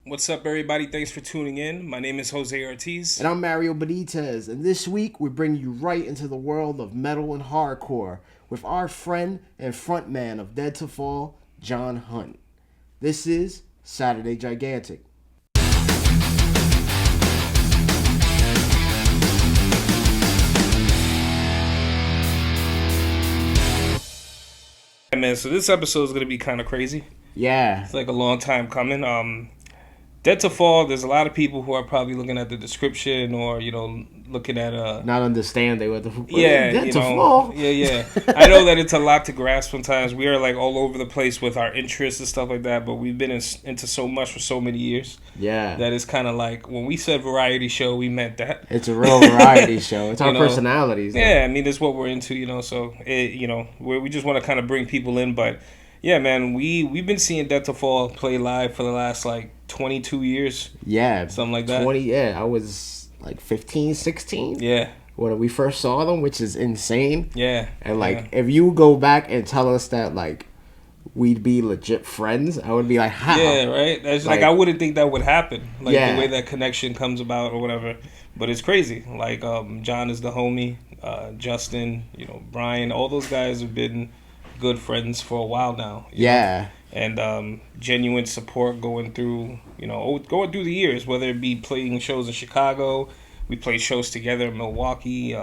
What's up, everybody? Thanks for tuning in. My name is Jose Ortiz. And I'm Mario Benitez. And this week, we bring you right into the world of metal and hardcore with our friend and frontman of Dead to Fall, Jon Hunt. This is Saturday Gigantic. Hey, man, so this episode is going to be kind of crazy. Yeah. It's like a long time coming. Dead to Fall, there's a lot of people who are probably looking at the description or, looking at... Not understanding what the... Dead to Fall. Yeah. I know that it's a lot to grasp sometimes. We are, like, all over the place with our interests and stuff like that, but we've been into so much for so many years. Yeah. That it's kind of like, when we said variety show, we meant that. It's a real variety show. It's our personalities. Yeah, I mean, it's what we're into, so, we just want to kind of bring people in, but... Yeah, man, we've been seeing Dead to Fall play live for the last, 22 years. Yeah. Something like that. 20, yeah. I was, 15, 16. Yeah. When we first saw them, which is insane. Yeah. And, if you go back and tell us that, we'd be legit friends, I would be like, how? Yeah, right? That's I wouldn't think that would happen. The way that connection comes about or whatever. But it's crazy. John is the homie. Justin, Brian, all those guys have been... good friends for a while now. Yeah. And genuine support going through the years, whether it be playing shows in Chicago, we played shows together in Milwaukee,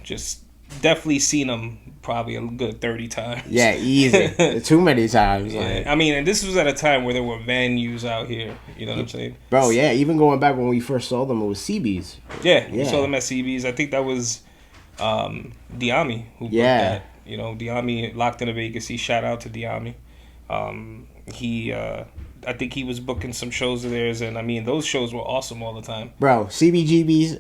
just definitely seen them probably a good 30 times. Yeah, easy. Too many times. Yeah. I mean, and this was at a time where there were venues out here, you know what I'm saying? Bro, yeah, even going back when we first saw them, it was CB's. Yeah, we saw them at CB's. I think that was Diami who booked that. Diami locked in a vacancy. Shout out to Diami. I think he was booking some shows of theirs, and I mean those shows were awesome all the time. Bro, CBGB's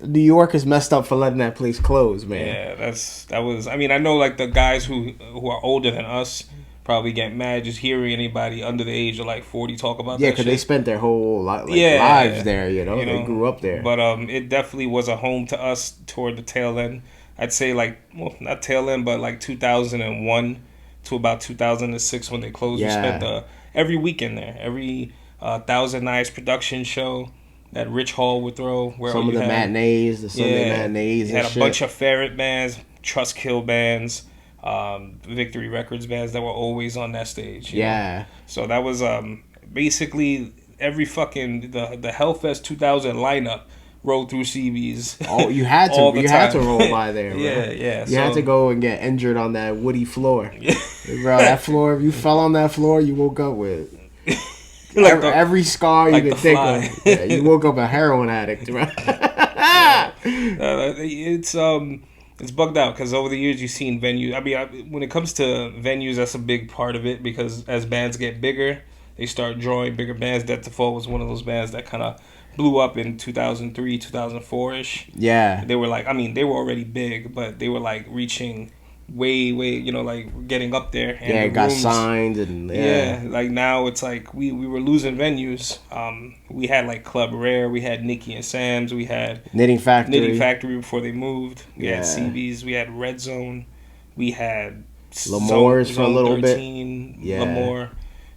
New York is messed up for letting that place close, man. Yeah, that was. I mean, I know the guys who are older than us probably get mad just hearing anybody under the age of 40 talk about that. Yeah, because they spent their whole lives there. They grew up there. But it definitely was a home to us toward the tail end. I'd say not tail end, but 2001 to about 2006 when they closed. Yeah. We spent every weekend there. Every Thousand Knives production show that Rich Hall would throw. Where some of the matinees, the Sunday matinees. You had a bunch of Ferret bands, Trust Kill bands, Victory Records bands that were always on that stage. Yeah. So that was basically every fucking the Hellfest 2000 lineup. Rolled through CB's. Oh, you had to. You had to roll by there, bro. Yeah. You had to go and get injured on that woody floor, bro. That floor. If you fell on that floor, you woke up with every scar you could think of. Yeah, you woke up a heroin addict, bro. It's bugged out because over the years you've seen venues. I mean, when it comes to venues, that's a big part of it because as bands get bigger, they start drawing bigger bands. Dead to Fall was one of those bands that kind of blew up in 2003, 2004-ish. Yeah. They were they were already big, but they were reaching way, getting up there. And it got signed and now it's we were losing venues. We had Club Rare, we had Nicky and Sam's, we had Knitting Factory before they moved. We had CB's, we had Red Zone, we had L'Amour's for a little 13, bit. Yeah. L'Amour.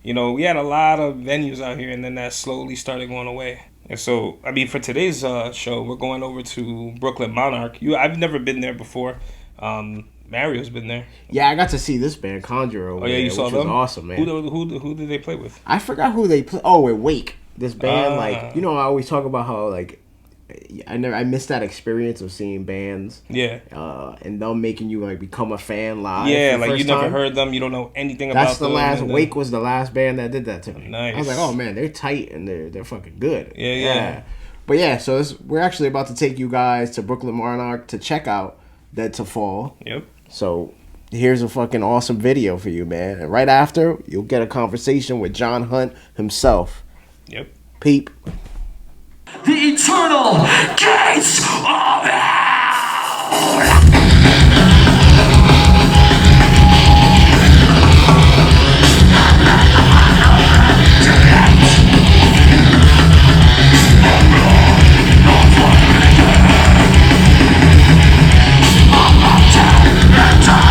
We had a lot of venues out here, and then that slowly started going away. And so, I mean, for today's show, we're going over to Brooklyn Monarch. I've never been there before. Mario's been there. Yeah, I got to see this band, Conjure. Oh, yeah, you saw them? Was awesome, man. Who did they play with? I forgot who they played. Oh, with Wake. This band, I always talk about how, I missed that experience of seeing bands. Yeah. And them making you become a fan live. Yeah, you never heard them, you don't know anything about them. That's the last. Wake was the last band that did that to me. Nice. I was like, oh man, they're tight and they're fucking good. Yeah. But yeah, so we're actually about to take you guys to Brooklyn Monarch to check out Dead to Fall. Yep. So here's a fucking awesome video for you, man. And right after, you'll get a conversation with Jon Hunt himself. Yep. Peep. The eternal gates of hell! Eternal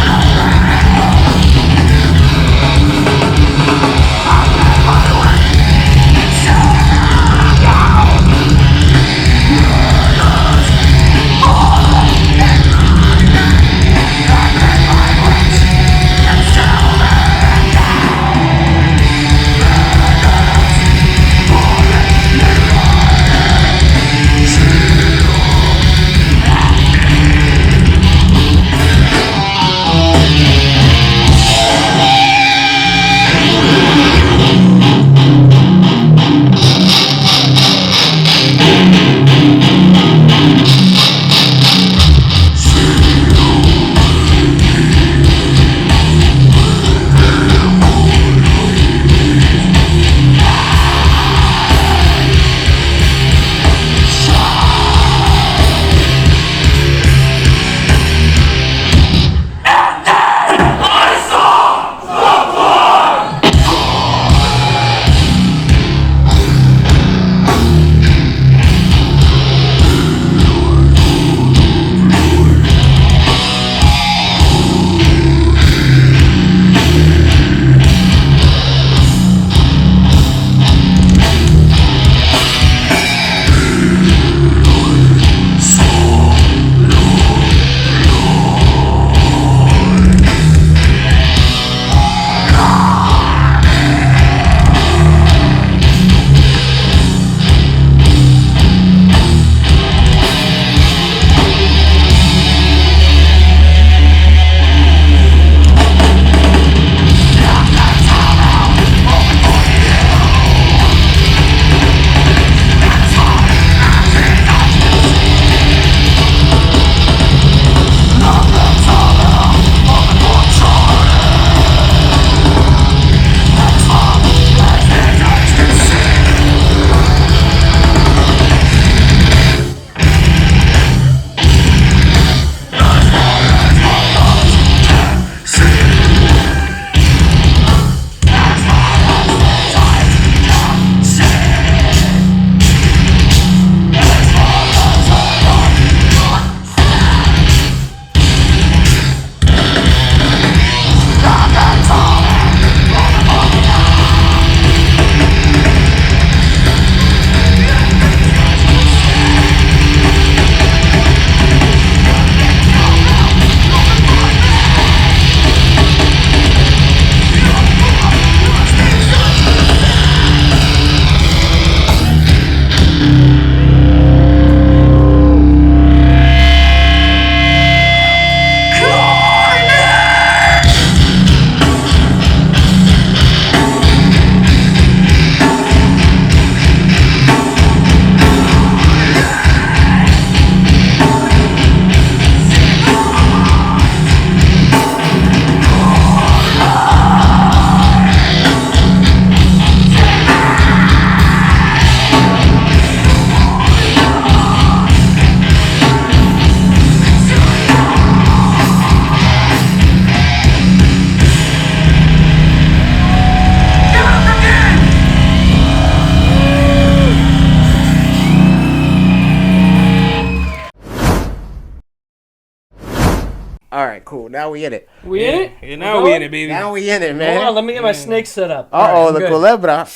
cool. Now we in it. We in it? Yeah, now we in it, baby. Now we in it, man. Hold on, let me get my snake set up. Uh-oh, All the right, I'm culebra.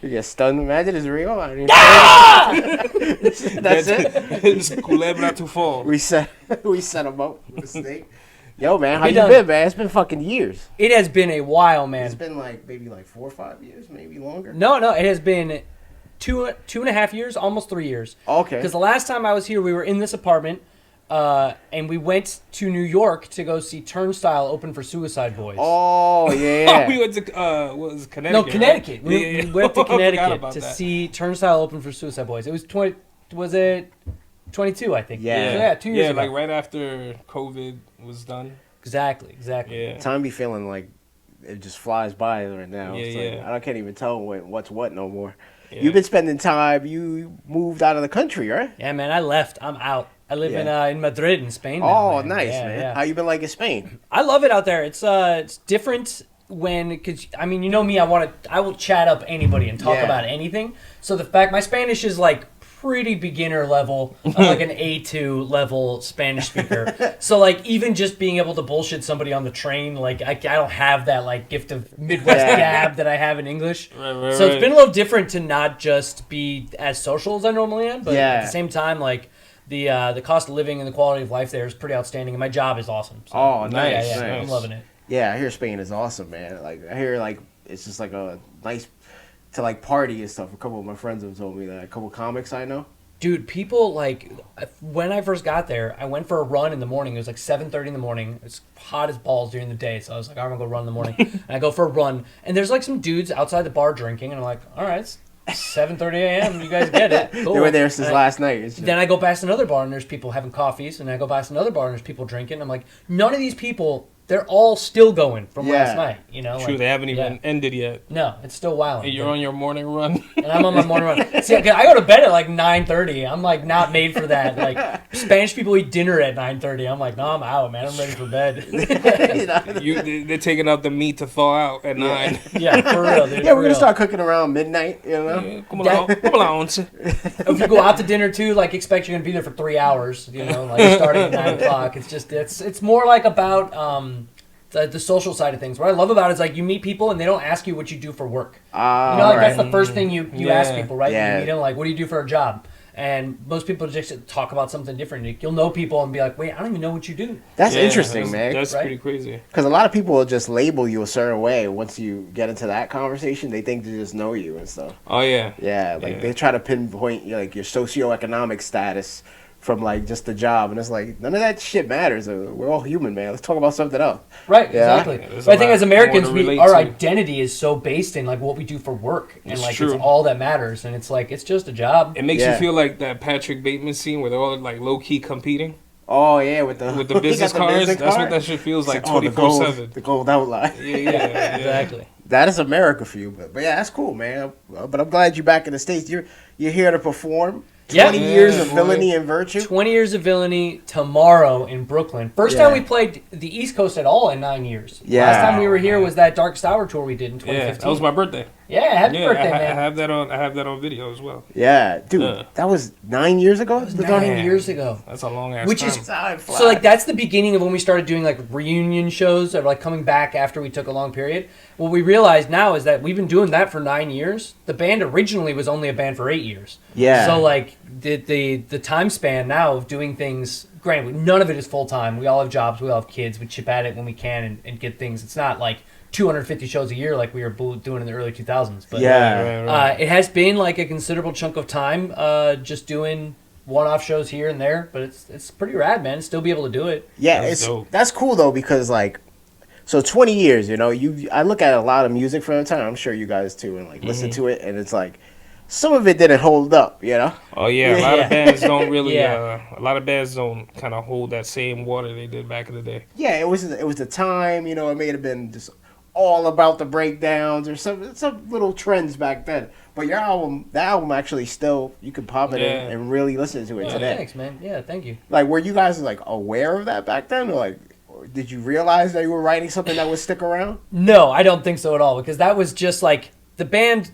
You get stunned. Imagine it's real. I mean, that's it. It's culebra to fall. We set him up with a snake. Yo, man, how He you done. been, man? It's been fucking years. It has been a while, man. It's been like maybe like 4 or 5 years, maybe longer. No, it has been two and a half years, almost 3 years. Okay. Because the last time I was here, we were in this apartment, and we went to New York to go see Turnstile open for Suicide Boys. Oh yeah. We went to what was it, Connecticut? No, Connecticut. Right? We went to I forgot Connecticut about to that. see Turnstile open for Suicide Boys. It was 20. Was it 22? I think. Yeah. So, yeah, 2 years Yeah, ago. like right after COVID was done. Exactly. Yeah. Time be feeling like it just flies by right now. Yeah, It's yeah. Like, I can't even tell what's what no more. Yeah. You've been spending time. You moved out of the country, right? Yeah, man, I left. I'm out. I live Yeah. in Madrid, in Spain. Now, Oh, man. nice, Yeah, man. yeah. How you been liking Spain? I love it out there. It's different because I mean, you know me, I will chat up anybody and talk Yeah. about anything. So the fact my Spanish is like pretty beginner level. I'm like an A2 level Spanish speaker. So like even just being able to bullshit somebody on the train, like I don't have that like gift of Midwest Yeah. gab that I have in English. Right, So it's been a little different to not just be as social as I normally am, but Yeah. at the same time, like the cost of living and the quality of life there is pretty outstanding, and my job is awesome. So, Oh, nice. yeah, nice. I'm loving it. Yeah, I hear Spain is awesome, man. Like I hear like it's just like a nice to like party and stuff. A couple of my friends have told me that. A couple of comics I know. Dude, people like when I first got there, I went for a run in the morning. It was like 7:30 in the morning. It's hot as balls during the day, so I was like, I'm gonna go run in the morning. And I go for a run, and there's like some dudes outside the bar drinking, and I'm like, all right, it's 7:30 a.m. You guys get it. Cool. They were there since And last night. It's just- Then I go past another bar and there's people having coffees, and I go past another bar and there's people drinking. I'm like, none of these people, they're all still going from Yeah. last night. You know, True, like, they haven't even yeah. ended yet. No, it's still wild. And you're on your morning run. And I'm on my morning run. See, I go to bed at like 9:30. I'm like not made for that. Like Spanish people eat dinner at 9:30. I'm like, no, I'm out, man. I'm ready for bed. You know? They're taking out the meat to thaw out at 9. Yeah, for real, dude. Yeah, for we're real. gonna start cooking around midnight. You know. Yeah, come on. If you go out to dinner too, like expect you're gonna be there for 3 hours. You know, like starting at 9 o'clock. It's just it's more like about the social side of things. What I love about it is like you meet people and they don't ask you what you do for work. You know, like that's the first thing you ask Yeah. people, right? Yeah. You meet them like, what do you do for a job? And most people just talk about something different. You'll know people and be like, wait, I don't even know what you do. That's Yeah, interesting, man. That's Right? pretty crazy. Because a lot of people will just label you a certain way. Once you get into that conversation, they think they just know you and stuff. Oh, yeah. Yeah, like Yeah. they try to pinpoint like your socioeconomic status from like just the job, and it's like none of that shit matters. We're all human, man. Let's talk about something else. Right, Yeah. exactly. Yeah, there's But I a think lot as Americans, more to relate our to. identity is so based in like what we do for work, and It's like true. it's all that matters. And it's like it's just a job. It makes Yeah. you feel like that Patrick Bateman scene where they're all like low key competing Oh yeah, with the with the he got business the cards. business That's card? what that shit feels like It's like, oh, 24/7. the gold outline. Yeah. Exactly. That is America for you, but yeah, that's cool, man. But I'm glad you're back in the States. You're here to perform. Yeah. 20 years Yeah, of boy. villainy and virtue. 20 years of villainy tomorrow in Brooklyn. First Yeah. time we played the East Coast at all in 9 years. Yeah. Last time we were here was that Darkest Hour tour we did in 2015. Yeah, that was my birthday. Yeah, happy Yeah, birthday, I man. have that on. I have that on video as well. Yeah, dude, Yeah. that was 9 years ago. That was 9 Damn. years ago. That's a long ass Which time. is So like that's the beginning of when we started doing like reunion shows or like coming back after we took a long period. What we realize now is that we've been doing that for 9 years. The band originally was only a band for 8 years. Yeah. So like the time span now of doing things, granted, none of it is full time. We all have jobs. We all have kids. We chip at it when we can and get things. It's not like 250 shows a year like we were doing in the early 2000s. But Yeah. Right. it has been like a considerable chunk of time just doing one-off shows here and there. But it's pretty rad, man. Still be able to do it. Yeah, That's dope. that's cool though because like, so 20 years, you know, I look at a lot of music from the time. I'm sure you guys too, and like listen Mm-hmm. to it, and it's like some of it didn't hold up, you know. Oh yeah, a lot Yeah. of bands don't really. Yeah. A lot of bands don't kind of hold that same water they did back in the day. Yeah, it was the time, you know. It may have been just all about the breakdowns or some little trends back then. But the album actually still you can pop it Yeah. in and really listen to it Oh, today. thanks, man. Yeah, thank you. Like, were you guys like aware of that back then, or like, or did you realize that you were writing something that would stick around? No, I don't think so at all because that was just like the band.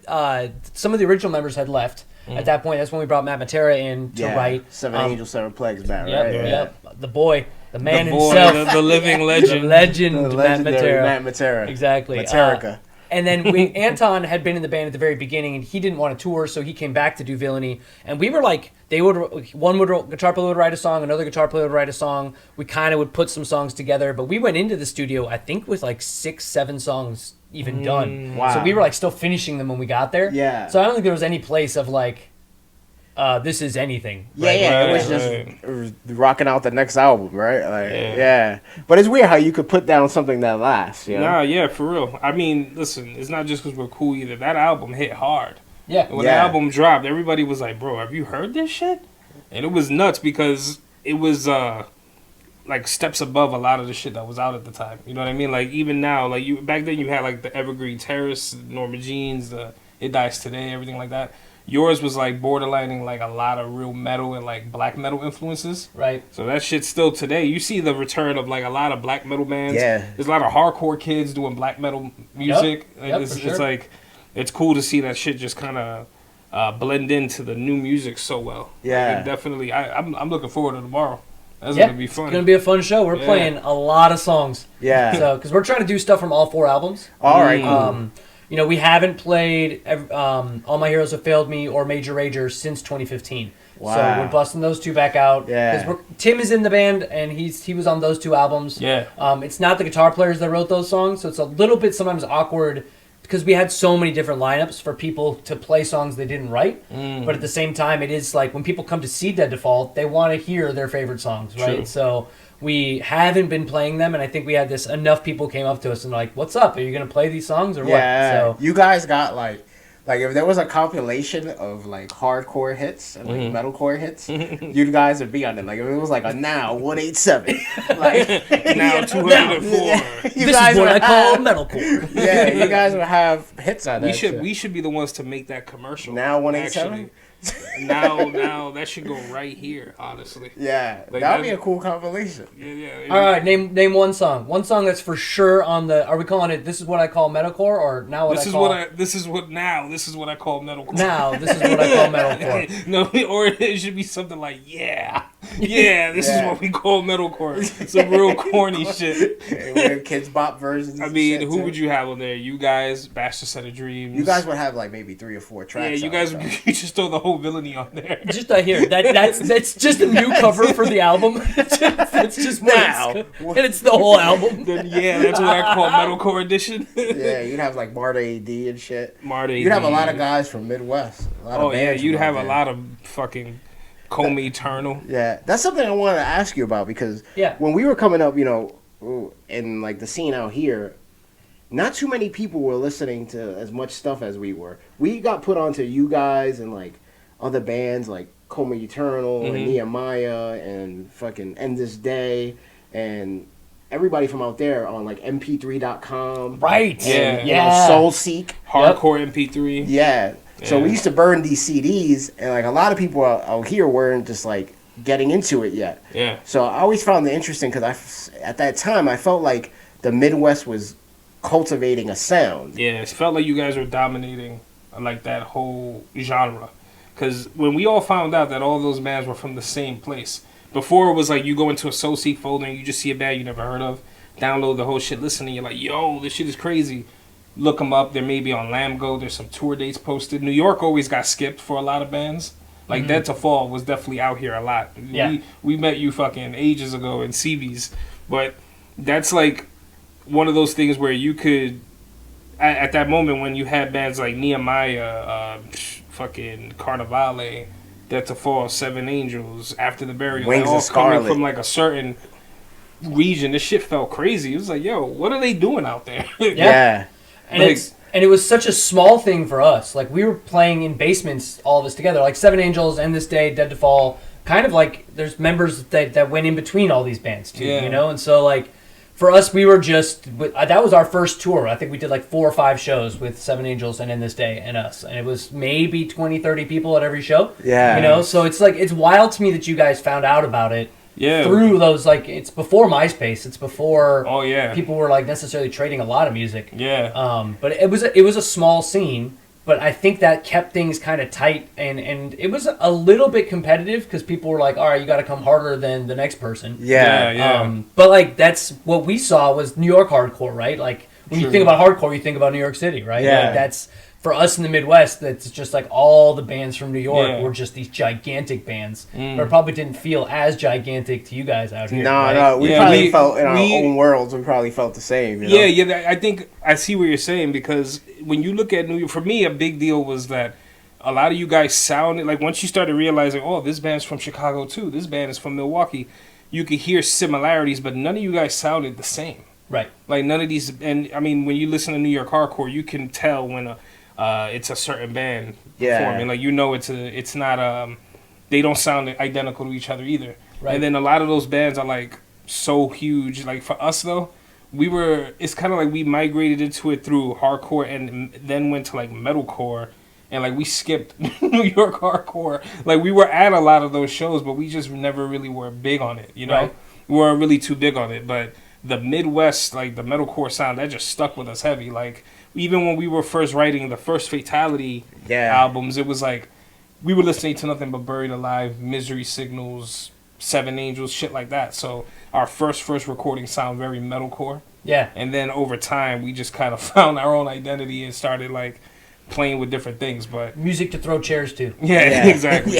Some of the original members had left at that point. That's when we brought Matt Matera in to write. Seven Angels, Seven Plagues, Matt, Yep, right? yep. The boy. the man the boy, himself, the living legend. the legend, The Matt legendary Matera. Matt Matera. Exactly. Materica. And then Anton had been in the band at the very beginning, and he didn't want to tour, so he came back to do Villainy. And we were like, guitar player would write a song, another guitar player would write a song. We kind of would put some songs together, but we went into the studio, I think, with like 6-7 songs even done. Wow. So we were like still finishing them when we got there. Yeah. So I don't think there was any place of like, this is anything. Yeah, right? yeah, it was just it was rocking out the next album, right? Like, yeah. But it's weird how you could put down something that lasts. You know? Nah, yeah, for real. I mean, listen, it's not just because we're cool either. That album hit hard. Yeah. When the album dropped, everybody was like, "Bro, have you heard this shit?" And it was nuts because it was like steps above a lot of the shit that was out at the time. You know what I mean? Like even now, like you back then, you had like the Evergreen Terrace, Norma Jeans, the It Dies Today, everything like that. Yours was like borderlining like a lot of real metal and like black metal influences. Right. So that shit still today. You see the return of like a lot of black metal bands. Yeah. There's a lot of hardcore kids doing black metal music. Yep, it's, for sure. it's like it's cool to see that shit just kind of blend into the new music so well. Yeah. Like, definitely. I'm looking forward to tomorrow. That's Yeah, gonna be fun. It's gonna be a fun show. We're playing a lot of songs. Yeah. So, because we're trying to do stuff from all 4 albums. All right, cool. You know, we haven't played All My Heroes Have Failed Me or Major Rager since 2015. Wow. So we're busting those 2 back out. Yeah. 'Cause Tim is in the band, and he was on those 2 albums. Yeah. It's not the guitar players that wrote those songs, so it's a little bit sometimes awkward because we had so many different lineups for people to play songs they didn't write. But at the same time, it is like when people come to see Dead Default, they want to hear their favorite songs, right? True. So we haven't been playing them, and I think we had this. Enough people came up to us and like, "What's up? Are you gonna play these songs or Yeah. what?" So You guys got like if there was a compilation of like hardcore hits and like metalcore hits, you guys would be on it. Like if it was like a now 187, like Now 204. you this guys is what I would call have, metalcore. yeah, you guys would have hits on that. We should be the ones to make that commercial. Now 187? actually. now that should go right here, honestly. Yeah, Like that would that- be a cool compilation. Yeah. All right, name one song. One song that's for sure on the. Are we calling it? This is what I call metalcore, or now what This I is call what I call metalcore. now. This is what I call metalcore. No, or it should be something like, this is what we call metalcore. Some real corny shit. Weird Kids Bop versions. I and mean, shit, who too. would you have on there? You guys, Bastard Set of Dreams. You guys would have like maybe 3 or 4 Yeah, tracks. you on guys, it, though. you just throw the whole Villainy on there. Just here. That's just a new cover for the album. It's just Now. and it's the whole album. Then that's what I call metalcore edition. Yeah, you'd have like Marta AD and shit. Marty. You'd have a lot of guys from Midwest. A lot Oh of yeah, bands you'd from out have a there. lot of fucking Comey Eternal. Yeah, that's something I wanted to ask you about because Yeah. when we were coming up, in like the scene out here, not too many people were listening to as much stuff as we were. We got put onto you guys and like other bands like Coma Eternal and Nehemiah and fucking End This Day and everybody from out there on like mp3.com. Right. Yeah. Yeah. Soul Seek. Hardcore MP3. Yeah. So Yeah. we used to burn these CDs and like a lot of people out here weren't just like getting into it yet. Yeah. So I always found it interesting because at that time I felt like the Midwest was cultivating a sound. Yeah, it felt like you guys were dominating like that whole genre. Because when we all found out that all those bands were from the same place, before it was like you go into a Soul Seek folder and you just see a band you never heard of, download the whole shit, listen, and you're like, yo, this shit is crazy. Look them up. They're maybe on Lambgo. There's some tour dates posted. New York always got skipped for a lot of bands. Like Dead to Fall was definitely out here a lot. Yeah. We met you fucking ages ago in CB's. But that's like one of those things where you could, at that moment when you had bands like Nehemiah, fucking Carnivale, Dead to Fall, Seven Angels, After the Burial, Wings all of coming Scarlet. from like a certain region. This shit felt crazy. It was like, yo, what are they doing out there? Yeah. And Like- it was such a small thing for us. Like we were playing in basements, all of us together. Like Seven Angels, End This Day, Dead to Fall. Kind of like there's members that went in between all these bands too, Yeah. you know. And so like for us, we were just that was our first tour. I think we did like 4 or 5 shows with Seven Angels and End This Day and us, and it was maybe 20, 30 people at every show. Yeah. you know. So it's like it's wild to me that you guys found out about it. Yeah. Through those, like, it's before MySpace. It's before Oh, yeah. people were like necessarily trading a lot of music. Yeah. But it was a small scene, But I think that kept things kind of tight, and it was a little bit competitive because people were like, all right, you got to come harder than the next person. Yeah. But like that's what we saw was New York hardcore, right? Like when you think about hardcore, you think about New York City, right? Yeah. Like, that's for us in the Midwest. That's just like all the bands from New York were just these gigantic bands, but it probably didn't feel as gigantic to you guys out here. No, we probably felt in our own worlds. We probably felt the same. You know? Yeah. I think I see what you're saying because when you look at New York, for me, a big deal was that a lot of you guys sounded like once you started realizing, oh, this band's from Chicago too. This band is from Milwaukee. You could hear similarities, but none of you guys sounded the same. Right. Like none of these, and I mean, when you listen to New York hardcore, you can tell when it's a certain band performing. Like it's not they don't sound identical to each other either. Right. And then a lot of those bands are like so huge. Like for us though, it's kind of like we migrated into it through hardcore and then went to like metalcore. And like we skipped New York hardcore. Like we were at a lot of those shows, but we just never really were big on it. You know, right. We weren't really too big on it. But the Midwest, like the metalcore sound, that just stuck with us heavy. Like even when we were first writing the first Fatality albums, it was like we were listening to nothing but Buried Alive, Misery Signals, Seven Angels, shit like that. So our first recording sound very metalcore. Yeah. And then over time, we just kind of found our own identity and started like playing with different things, but music to throw chairs to. Yeah. Exactly.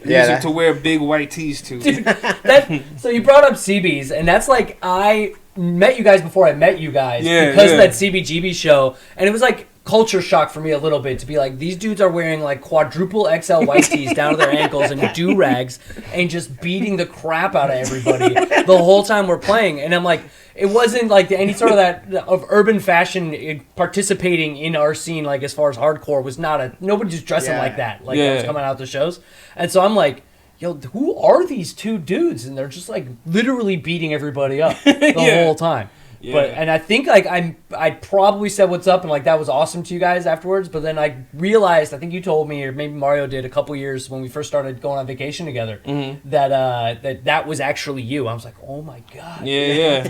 Music to wear big white tees to. Dude, so you brought up CBs, and that's like I met you guys before I met you guys because of that CBGB show, and it was like culture shock for me a little bit to be like, these dudes are wearing like quadruple XL white tees down to their ankles and do-rags and just beating the crap out of everybody the whole time we're playing. And I'm like, it wasn't like any sort of that of urban fashion participating in our scene, like as far as hardcore was not nobody's dressing like that. Like that was coming out the shows. And so I'm like, yo, who are these two dudes? And they're just like literally beating everybody up the whole time. Yeah. But and I think like I probably said what's up and like that was awesome to you guys afterwards. But then I realized, I think you told me or maybe Mario did a couple years when we first started going on vacation together that was actually you. I was like, oh my god. Yeah.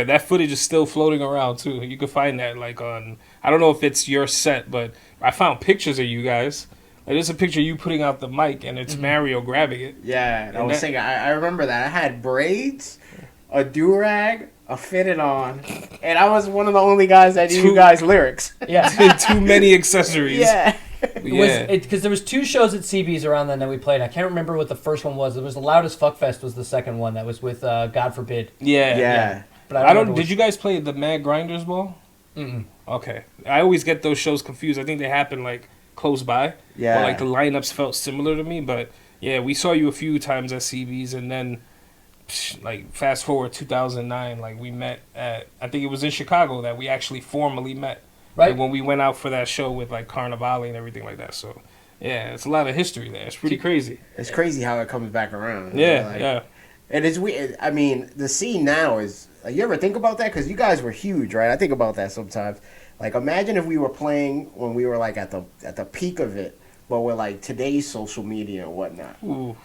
That footage is still floating around too. You can find that like on, I don't know if it's your set, but I found pictures of you guys. Like, there's a picture of you putting out the mic and it's Mario grabbing it. Yeah, I was thinking. I remember that I had braids, a do-rag, a fitted on, and I was one of the only guys that knew you guys' lyrics. Yeah. Too many accessories. Yeah. Because there was two shows at CB's around then that we played. I can't remember what the first one was. It was the Loudest Fuckfest was the second one that was with God Forbid. Yeah. But I don't. Did you guys play the Mad Grinders Ball? Okay. I always get those shows confused. I think they happen like close by. Yeah. Or, like the lineups felt similar to me, but yeah, we saw you a few times at CB's, and then like fast forward 2009, like we met at, I think it was in Chicago that we actually formally met. Right. Like when we went out for that show with like Carnivale and everything like that. So yeah, it's a lot of history there. It's pretty crazy. It's crazy how it comes back around. Yeah, yeah. And it's weird. I mean, the scene now is. Like, you ever think about that? Because you guys were huge, right? I think about that sometimes. Like, imagine if we were playing when we were like at the peak of it, but with like today's social media and whatnot. Ooh.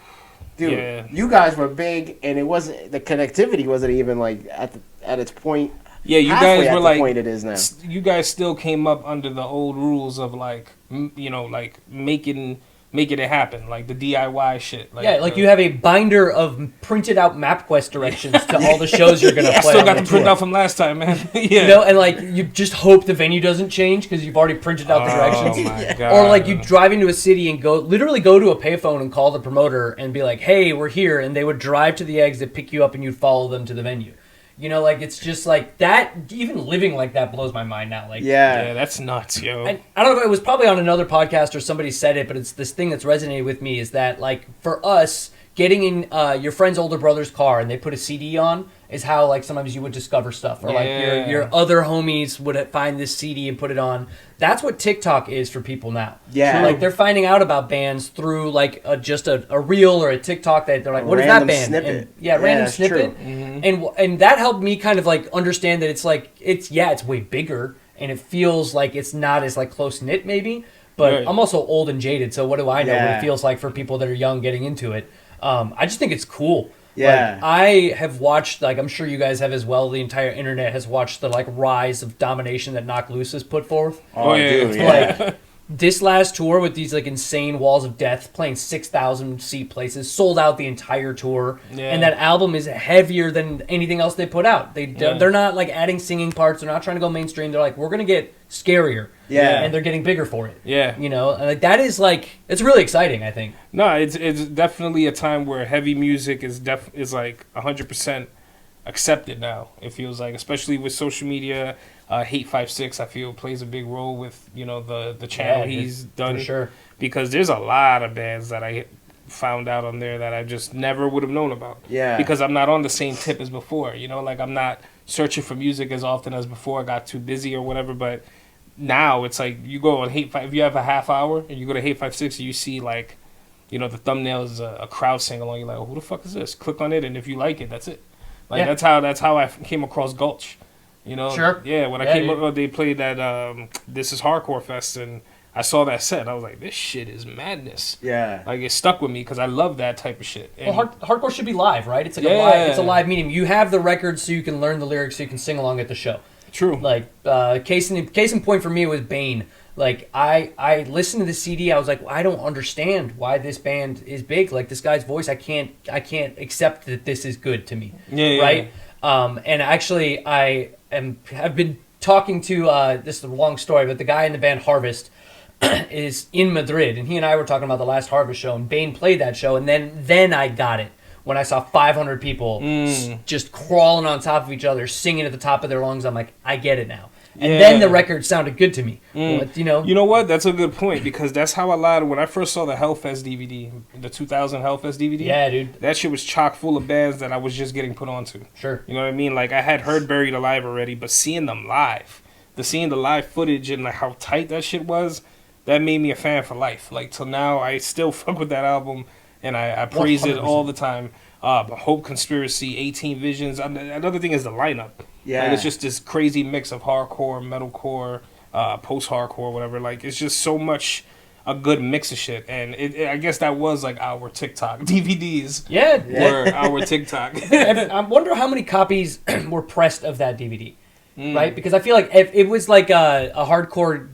Dude, you guys were big, and it wasn't, the connectivity wasn't even like at its point. Yeah, you guys were like, point it is now. You guys still came up under the old rules of like, you know, like making it happen, like the DIY shit. Like, yeah, like you have a binder of printed out MapQuest directions to all the shows you're gonna play. I still got the printout from last time, man. Yeah, you know, and like you just hope the venue doesn't change because you've already printed out the directions. Oh my god! Or like you drive into a city and literally go to a payphone and call the promoter and be like, "Hey, we're here," and they would drive to the exit, pick you up, and you'd follow them to the venue. You know, like, it's just, like, that, even living like that blows my mind now. Like, yeah, that's nuts, yo. And I don't know, it was probably on another podcast or somebody said it, but it's this thing that's resonated with me is that, like, for us, getting in your friend's older brother's car and they put a CD on is how, like, sometimes you would discover stuff. Or, like, your other homies would find this CD and put it on. That's what TikTok is for people now. Yeah. So, like, they're finding out about bands through, like, just a reel or a TikTok that they're like, what is that band? Snippet. And, random snippet. Mm-hmm. And that helped me kind of, like, understand that it's, like, it's way bigger and it feels like it's not as, like, close-knit maybe. But I'm also old and jaded, so what do I know what it feels like for people that are young getting into it? I just think it's cool. Yeah. Like, I have watched, like, I'm sure you guys have as well, the entire internet has watched the, like, rise of domination that Knock Loose has put forth. Oh, dude, yeah. Like, this last tour with these like insane walls of death, playing 6,000 seat places, sold out the entire tour, and that album is heavier than anything else they put out. They're not like adding singing parts. They're not trying to go mainstream. They're like, we're gonna get scarier, and they're getting bigger for it. You know, and like that is like it's really exciting. I think. No, it's definitely a time where heavy music is like 100% accepted now. It feels like, especially with social media. Hate 5-6, I feel, plays a big role with, you know, the channel he's done. For sure. Because there's a lot of bands that I found out on there that I just never would have known about. Yeah. Because I'm not on the same tip as before. You know, like I'm not searching for music as often as before. I got too busy or whatever. But now it's like you go on Hate 5, if you have a half hour and you go to Hate 5-6 and you see like, you know, the thumbnail is a crowd sing along. You're like, oh, who the fuck is this? Click on it, and if you like it, that's it. Like that's how I came across Gulch. You know, when I came up, they played that This Is Hardcore Fest, and I saw that set, and I was like, this shit is madness. Yeah. Like, it stuck with me, because I love that type of shit. And hardcore should be live, right? It's like it's a live medium. You have the records so you can learn the lyrics, so you can sing along at the show. True. Like, case in point for me was Bane. Like, I listened to the CD, I was like, I don't understand why this band is big. Like, this guy's voice, I can't accept that this is good to me. Right? And actually, have been talking to, this is a long story, but the guy in the band Harvest is in Madrid, and he and I were talking about the last Harvest show, and Bane played that show, and then I got it when I saw 500 people just crawling on top of each other, singing at the top of their lungs. I'm like, I get it now. And then the record sounded good to me. But, you know what? That's a good point, because that's how when I first saw the Hellfest DVD, the 2000 Hellfest DVD. Yeah, dude. That shit was chock full of bands that I was just getting put onto. Sure. You know what I mean? Like, I had heard Buried Alive already, but seeing them live, seeing the live footage and like how tight that shit was, that made me a fan for life. Like, till now, I still fuck with that album, and I praise 100%. It all the time. Hope Conspiracy, 18 Visions. Another thing is the lineup. Yeah, like, it's just this crazy mix of hardcore, metalcore, post-hardcore, whatever. Like, it's just so much a good mix of shit. And I guess that was like our TikTok DVDs. Yeah, were our TikTok. I wonder how many copies were pressed of that DVD, right? Because I feel like if it was like a hardcore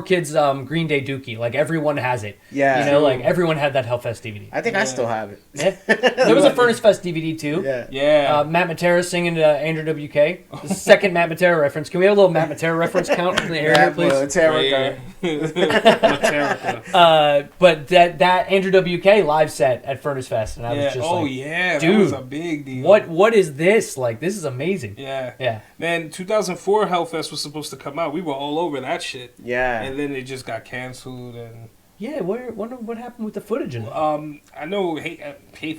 kids Green Day Dookie, like everyone has it. Yeah, you know, like everyone had that Hellfest DVD. I think I still have it. Yeah. There was a Furnace Fest DVD too. Yeah. Matt Matera singing Andrew WK. The second Matt Matera reference. Can we have a little Matt Matera reference count in the area, please? But that Andrew WK live set at Furnace Fest, and I was just like, dude, that was a big deal. What is this? Like, this is amazing. Yeah. Man, 2004 Hellfest was supposed to come out. We were all over that shit. Yeah. And then it just got canceled. And wonder what happened with the footage in it. I know Hate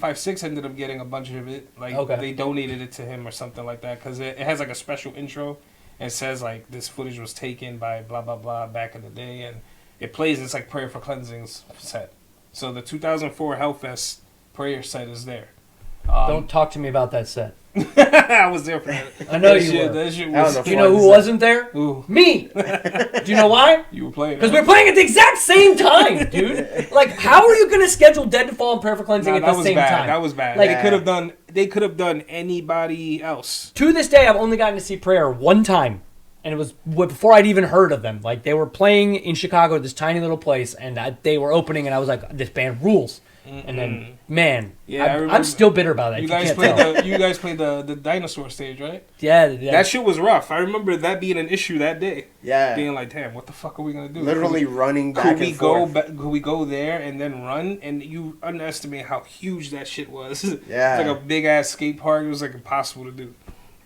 5-6 ended up getting a bunch of it. Like, they donated it to him or something like that, because it has like a special intro and says like this footage was taken by blah blah blah back in the day, and it plays. It's like Prayer for Cleansing's set. So the 2004 Hellfest prayer set is there. Don't talk to me about that set. I was there for that. I know you were. That shit was do you know who wasn't there? Who? Me. Do you know why? You were playing. Because we were playing at the exact same time, dude. Like, how are you going to schedule Dead to Fall and Prayer for Cleansing at the same time? That was bad. Like, they could have done anybody else. To this day, I've only gotten to see Prayer one time. And it was before I'd even heard of them. Like, they were playing in Chicago, this tiny little place, and they were opening, and I was like, this band rules. And then, man, I'm still bitter about that. You guys played the dinosaur stage, right? Yeah. That shit was rough. I remember that being an issue that day. Yeah. Being like, damn, what the fuck are we going to do? Literally running back and forth. Could we go there and then run? And you underestimate how huge that shit was. Yeah. It's like a big-ass skate park. It was like impossible to do.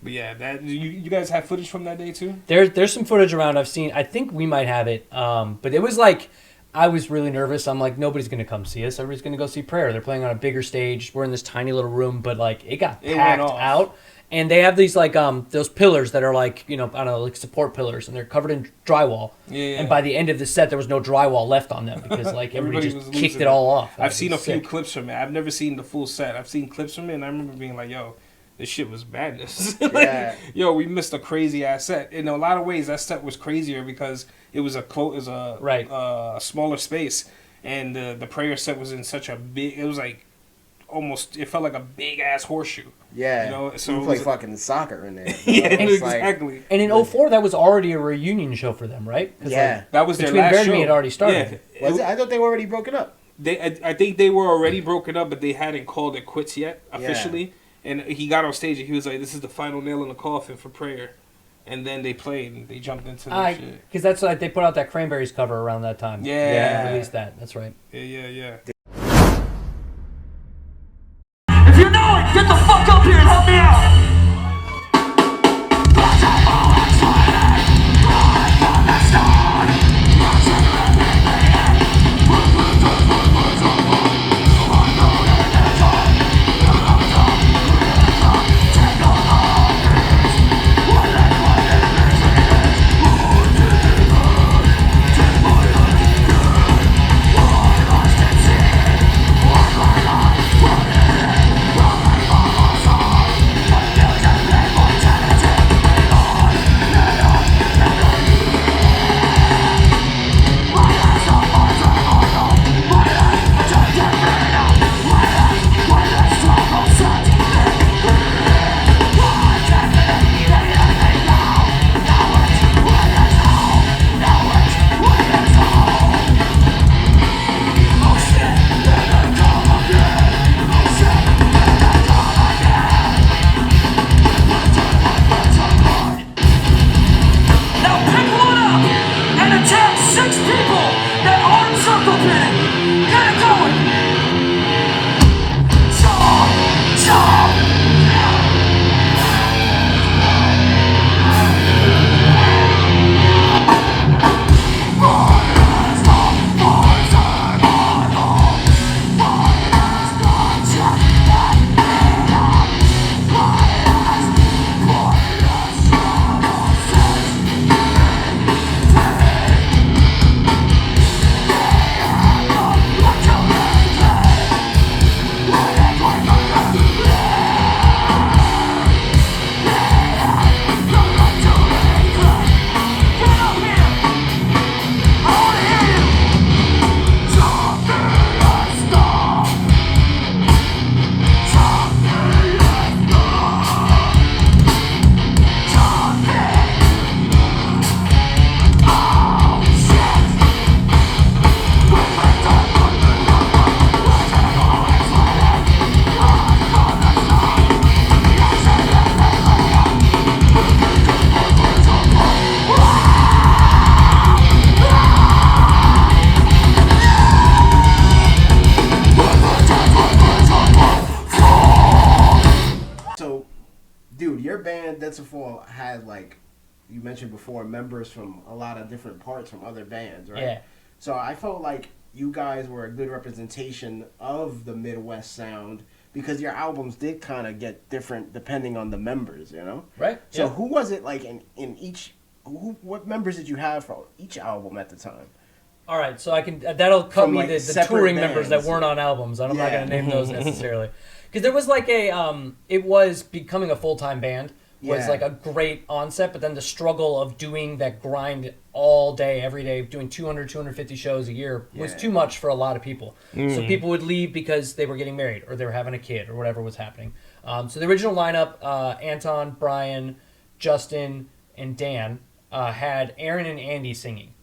But yeah, that you guys have footage from that day too? There's some footage around I've seen. I think we might have it. But it was like, I was really nervous. I'm like, nobody's going to come see us. Everybody's going to go see Prayer. They're playing on a bigger stage. We're in this tiny little room, but like it got packed out. And they have these like those pillars that are like, you know, I don't know, like support pillars, and they're covered in drywall. Yeah. And by the end of the set, there was no drywall left on them because like everybody just kicked it all off. I've seen a few clips from it. I've never seen the full set. I've seen clips from it, and I remember being like, yo, this shit was madness. Like, yo, we missed a crazy ass set. In a lot of ways, that set was crazier because it was a smaller space, and the prayer set was in such a big. It was like it felt like a big ass horseshoe. Yeah. You know, so you it play was- fucking soccer in there. Yeah, It's like- exactly. And in 04, that was already a reunion show for them, right? 'Cause, Yeah. That was their Between last Bear show. and Me had already started. Yeah. Was it? I thought they were already broken up. I think they were already broken up, but they hadn't called it quits yet officially. And he got on stage and he was like, "This is the final nail in the coffin for Prayer." And then they played and they jumped into the shit. Because that's like they put out that Cranberries cover around that time. Yeah. They released that. That's right. Yeah. If you know it, get the fuck up here and help me out. Now pick one up and attack 6 people that aren't circle pinning. Get it going. Chomp, chomp. Get up here. I wanna hear you. So, dude, your band Dead to Fall had, like you mentioned before, members from a lot of different parts from other bands, right? Yeah. So I felt like you guys were a good representation of the Midwest sound because your albums did kind of get different depending on the members, you know? Right. So Yeah. who was it like in each? What members did you have for each album at the time? All right, so I can that'll cut From, me like, the separate touring members that bands. weren't on albums. I'm not Yeah. going to name those necessarily, because there was like it was becoming a full-time band was Yeah. like a great onset, but then the struggle of doing that grind all day, every day, doing 200, 250 shows a year was Yeah. too much for a lot of people. So people would leave because they were getting married or they were having a kid or whatever was happening. So the original lineup, Anton, Brian, Justin, and Dan had Aaron and Andy singing.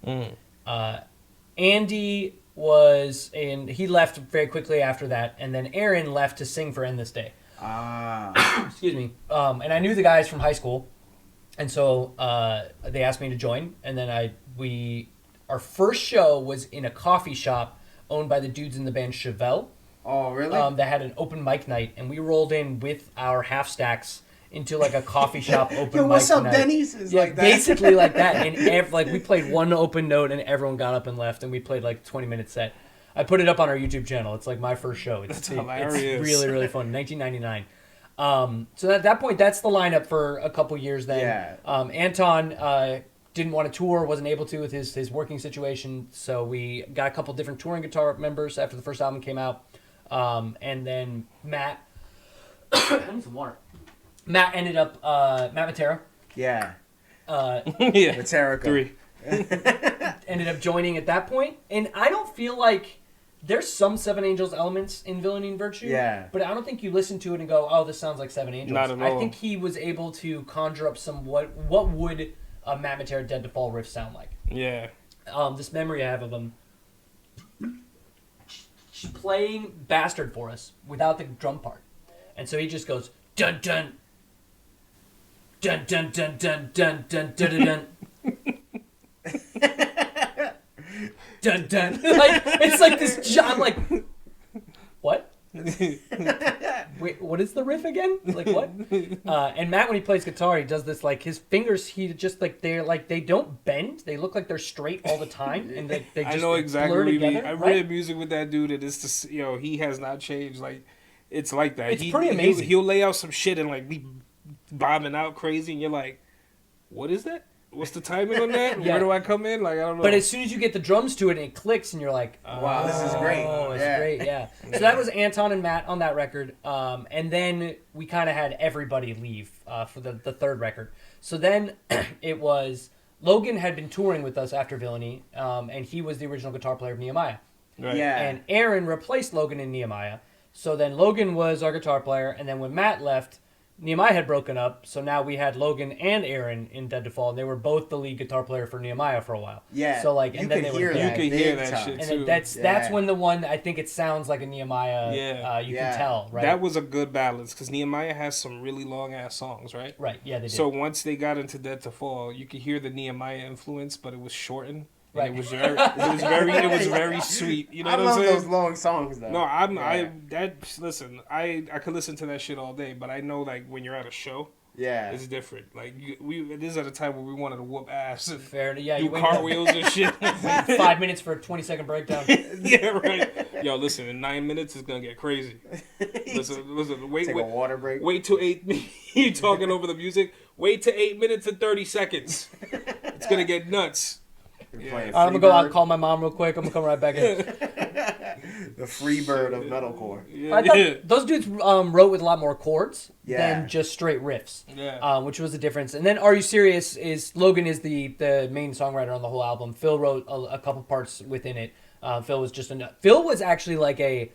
Andy he left very quickly after that, and then Aaron left to sing for End This Day. Ah, Excuse me. And I knew the guys from high school, and so they asked me to join. And then our first show was in a coffee shop owned by the dudes in the band Chevelle. oh really? That had an open mic night, and we rolled in with our half stacks into like a coffee shop open Yo, what's mic up, night. Denny's? Is Yeah, like that. basically like that. And like we played one open note, and everyone got up and left, and we played like 20-minute set. I put it up on our YouTube channel. It's like my first show. It's hilarious. It's really, really fun. 1999. So at that point, that's the lineup for a couple years then. Yeah. Anton didn't want to tour, wasn't able to with his working situation. So we got a couple different touring guitar members after the first album came out. And then Matt... I need some water. Matt ended up... Matt Matera. Yeah, Yeah. Metallica. 3. Ended up joining at that point. And I don't feel like there's some Seven Angels elements in Villainy and Virtue. Yeah. But I don't think you listen to it and go, oh, this sounds like Seven Angels. Not at I all. think he was able to conjure up some what would a Matt Matera Dead to Fall riff sound like. Yeah. This memory I have of him playing Bastard for us without the drum part. And so he just goes, dun dun, dun dun dun dun dun dun dun dun dun. Dun dun. Like, it's like this, I'm like, what? Wait, what is the riff again? Like, what? And Matt, when he plays guitar, he does this, like, his fingers, he just, like, they don't bend. They look like they're straight all the time. And they just I know exactly blur what you mean. together, I right? read music with that dude, and it's just, he has not changed. Like, it's like that. It's pretty amazing. He'll lay out some shit and, like, be bombing out crazy, and you're like, what is that? What's the timing on that? Yeah. Where do I come in? Like, I don't know. But as soon as you get the drums to it and it clicks and you're like, Wow, this is great. Oh, it's Yeah. great, yeah. So that was Anton and Matt on that record. And then we kind of had everybody leave for the third record. So then it was, Logan had been touring with us after Villainy, and he was the original guitar player of Nehemiah. Right. Yeah. And Aaron replaced Logan in Nehemiah. So then Logan was our guitar player, and then when Matt left, Nehemiah had broken up, so now we had Logan and Aaron in Dead to Fall, and they were both the lead guitar player for Nehemiah for a while. Yeah. So like, You and then could they hear were that. You can hear big that time. shit, and too. then that's Yeah. when the one I think it sounds like a Nehemiah. Yeah. You Yeah. can tell, right? That was a good balance, because Nehemiah has some really long-ass songs, right? right. Yeah, they did. So once they got into Dead to Fall, you could hear the Nehemiah influence, but it was shortened. And Right. it was very sweet. You know I what love I'm saying? those long songs though. No, Yeah. I could listen to that shit all day, but I know like when you're at a show, Yeah. it's different. Like this is at a time where we wanted to whoop ass and Fair. Yeah, do you wait cartwheels and shit. 5 minutes for a 20-second breakdown. Yeah, right. Yo, listen, in 9 minutes it's gonna get crazy. Listen, wait, Take a water break. wait till 8. You talking over the music? Wait till 8 minutes and 30 seconds. It's gonna get nuts. You're Yeah. playing I'm gonna go out Freebird, and call my mom real quick. I'm gonna come right back in. the Freebird of metalcore. Yeah, I thought those dudes wrote with a lot more chords Yeah. than just straight riffs. Yeah. Which was the difference. And then Are You Serious is Logan is the main songwriter on the whole album. Phil wrote a couple parts within it. Phil was actually like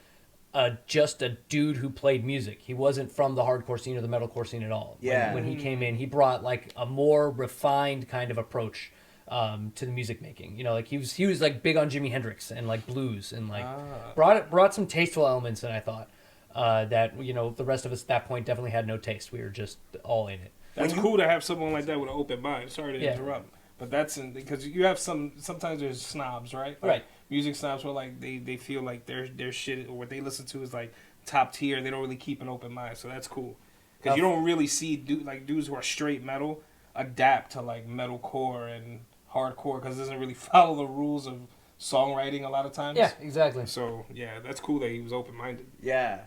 just a dude who played music. He wasn't from the hardcore scene or the metalcore scene at all. Yeah. When he came in, he brought like a more refined kind of approach to the music making. You know, like he was like big on Jimi Hendrix and like blues and like brought some tasteful elements. And I thought that the rest of us at that point definitely had no taste. We were just all in it. That's cool to have someone like that with an open mind. Sorry to Yeah. interrupt, but that's because you have sometimes there's snobs, right? Like, Right. Music snobs where like they feel like their shit or what they listen to is like top tier. They don't really keep an open mind, so that's cool. Because you don't really see dudes who are straight metal adapt to like metalcore and hardcore because it doesn't really follow the rules of songwriting a lot of times. Yeah, exactly. So yeah, that's cool that he was open minded. Yeah.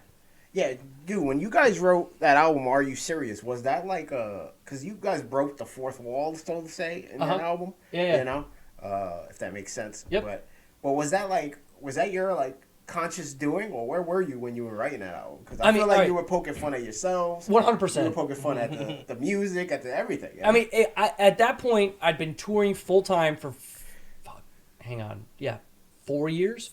Yeah, dude, when you guys wrote that album, Are You Serious? Was that like because you guys broke the fourth wall, so to say, in that album? Yeah. You know? If that makes sense. Yep. But was that your like conscious doing, or where were you when you were writing that album? Because I feel like you were poking fun at yourselves. 100%. You were poking fun at the music, at the everything. I mean, at that point, I'd been touring full time for, 4 years,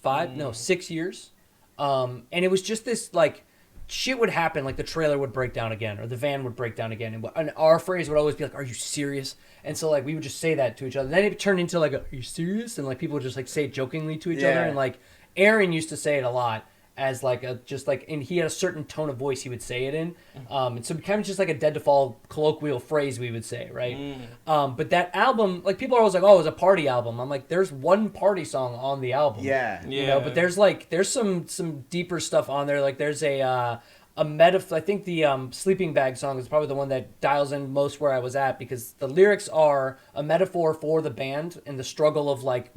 6 years, and it was just this like shit would happen, like the trailer would break down again, or the van would break down again, and our phrase would always be like, "Are you serious?" And so like we would just say that to each other. Then it turned into like, "Are you serious?" And like people would just like say it jokingly to each other, and like Aaron used to say it a lot. As like and he had a certain tone of voice he would say it in, and so it became just like a Dead to Fall colloquial phrase we would say, right? But that album, like people are always like, "Oh, it was a party album." I'm like, there's one party song on the album, but there's some deeper stuff on there. Like there's a metaphor. I think the Sleeping Bag song is probably the one that dials in most where I was at, because the lyrics are a metaphor for the band and the struggle of like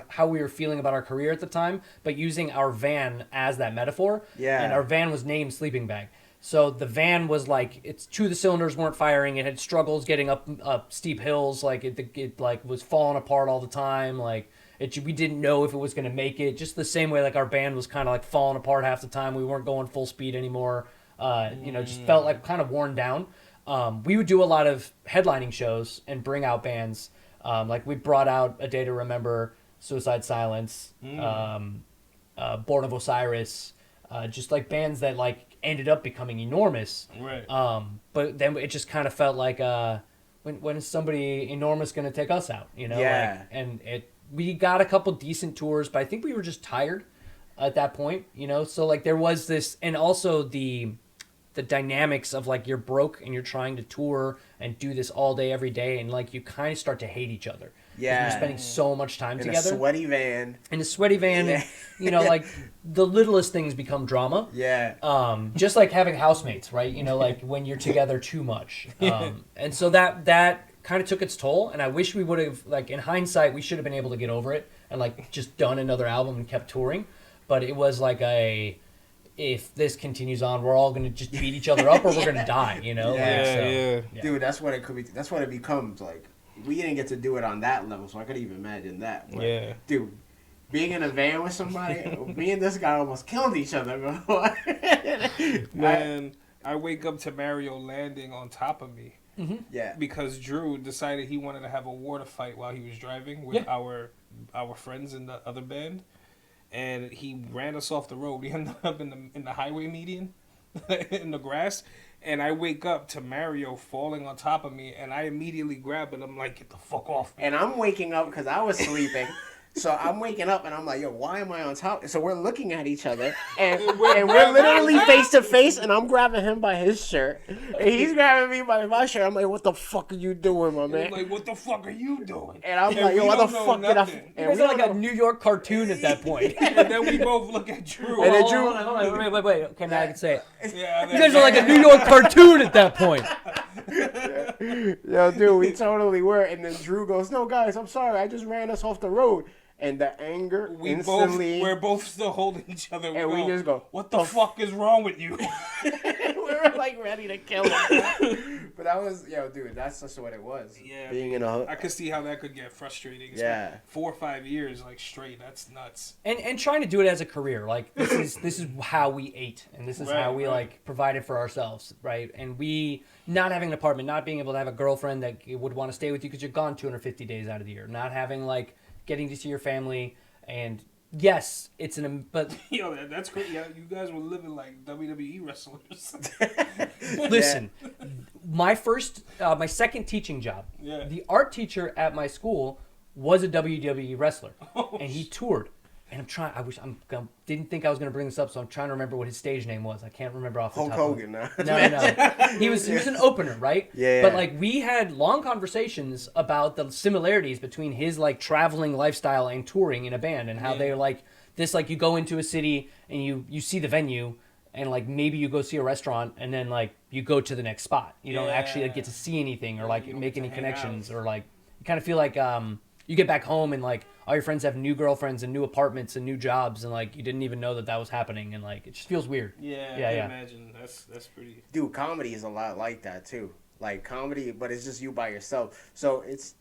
how we were feeling about our career at the time, but using our van as that metaphor. Yeah. And our van was named Sleeping Bag. So the van was like, it's two of the cylinders weren't firing. It had struggles getting up steep hills. Like it like was falling apart all the time. Like we didn't know if it was going to make it. Just the same way like our band was kind of like falling apart half the time. We weren't going full speed anymore. Just felt like kind of worn down. We would do a lot of headlining shows and bring out bands. Like we brought out A Day to Remember, Suicide Silence, Born of Osiris, just like bands that like ended up becoming enormous. Right. But then it just kind of felt like when is somebody enormous going to take us out? You know. Yeah. Like, and we got a couple decent tours, but I think we were just tired at that point. You know. So like there was this, and also the dynamics of like you're broke and you're trying to tour and do this all day every day, and like you kind of start to hate each other. 'Cause Yeah. we're spending so much time In together a sweaty van. in a sweaty van, Yeah. and you know, like the littlest things become drama. Yeah. Just like having housemates, right? You know, like when you're together too much. And so that kind of took its toll. And I wish we would have, like in hindsight, we should have been able to get over it and like just done another album and kept touring. But it was like if this continues on, we're all gonna just beat each other up, or we're gonna die. You know? Yeah. Like, so, Yeah. Dude, that's what it could be. That's what it becomes. Like, we didn't get to do it on that level, so I could even imagine that. But, Yeah. dude, being in a van with somebody, me and this guy almost killed each other before. Man, I wake up to Mario landing on top of me Yeah. because Drew decided he wanted to have a water fight while he was driving with our friends in the other band, and he ran us off the road. We ended up in the highway median, in the grass. And I wake up to Mario falling on top of me, and I immediately grab it. I'm like, get the fuck off me. And I'm waking up because I was sleeping. So I'm waking up and I'm like, yo, why am I on top? So we're looking at each other and we're literally face to face, and I'm grabbing him by his shirt and he's grabbing me by my shirt. I'm like, what the fuck are you doing, my And man? I'm like, what the fuck are you doing? And I'm like, yo, we what the don't know fuck did I? nothing. You And guys we are like don't a know- New York cartoon at that point. And then we both look at Drew. And then Hold Drew- on, hold on, wait. Okay, now I can say it. Yeah, You guys are like a New York cartoon at that point. Yo, dude, we totally were. And then Drew goes, no, guys, I'm sorry. I just ran us off the road. And the anger instantly. we're both still holding each other. And we just go, what the fuck is wrong with you? we were like ready to kill him. But that was, yo, dude, that's just what it was. Yeah. Being in a. I could see how that could get frustrating. Yeah. 4 or 5 years like straight. That's nuts. And trying to do it as a career, like this is how we ate, and this is Right, how we right. like provided for ourselves, right? And we not having an apartment, not being able to have a girlfriend that would want to stay with you because you're gone 250 days out of the year, not having like getting to see your family, and yes, it's but Yo, that's great. Yeah, you guys were living like WWE wrestlers. listen, my second teaching job, Yeah. the art teacher at my school was a WWE wrestler, and he toured. And didn't think I was gonna bring this up, so I'm trying to remember what his stage name was. I can't remember off the Hulk top. Hogan, No, he was an opener, right? Yeah. But like we had long conversations about the similarities between his like traveling lifestyle and touring in a band, and how they're like this. Like you go into a city and you see the venue, and like maybe you go see a restaurant, and then like you go to the next spot. You don't actually like, get to see anything or like You don't make get to any hang connections, out. or like you kind of feel like you get back home and like all your friends have new girlfriends and new apartments and new jobs, and like you didn't even know that was happening, and like it just feels weird. Yeah, Yeah, I yeah. can imagine. That's pretty. Dude, comedy is a lot like that too. Like comedy, but it's just you by yourself. So it's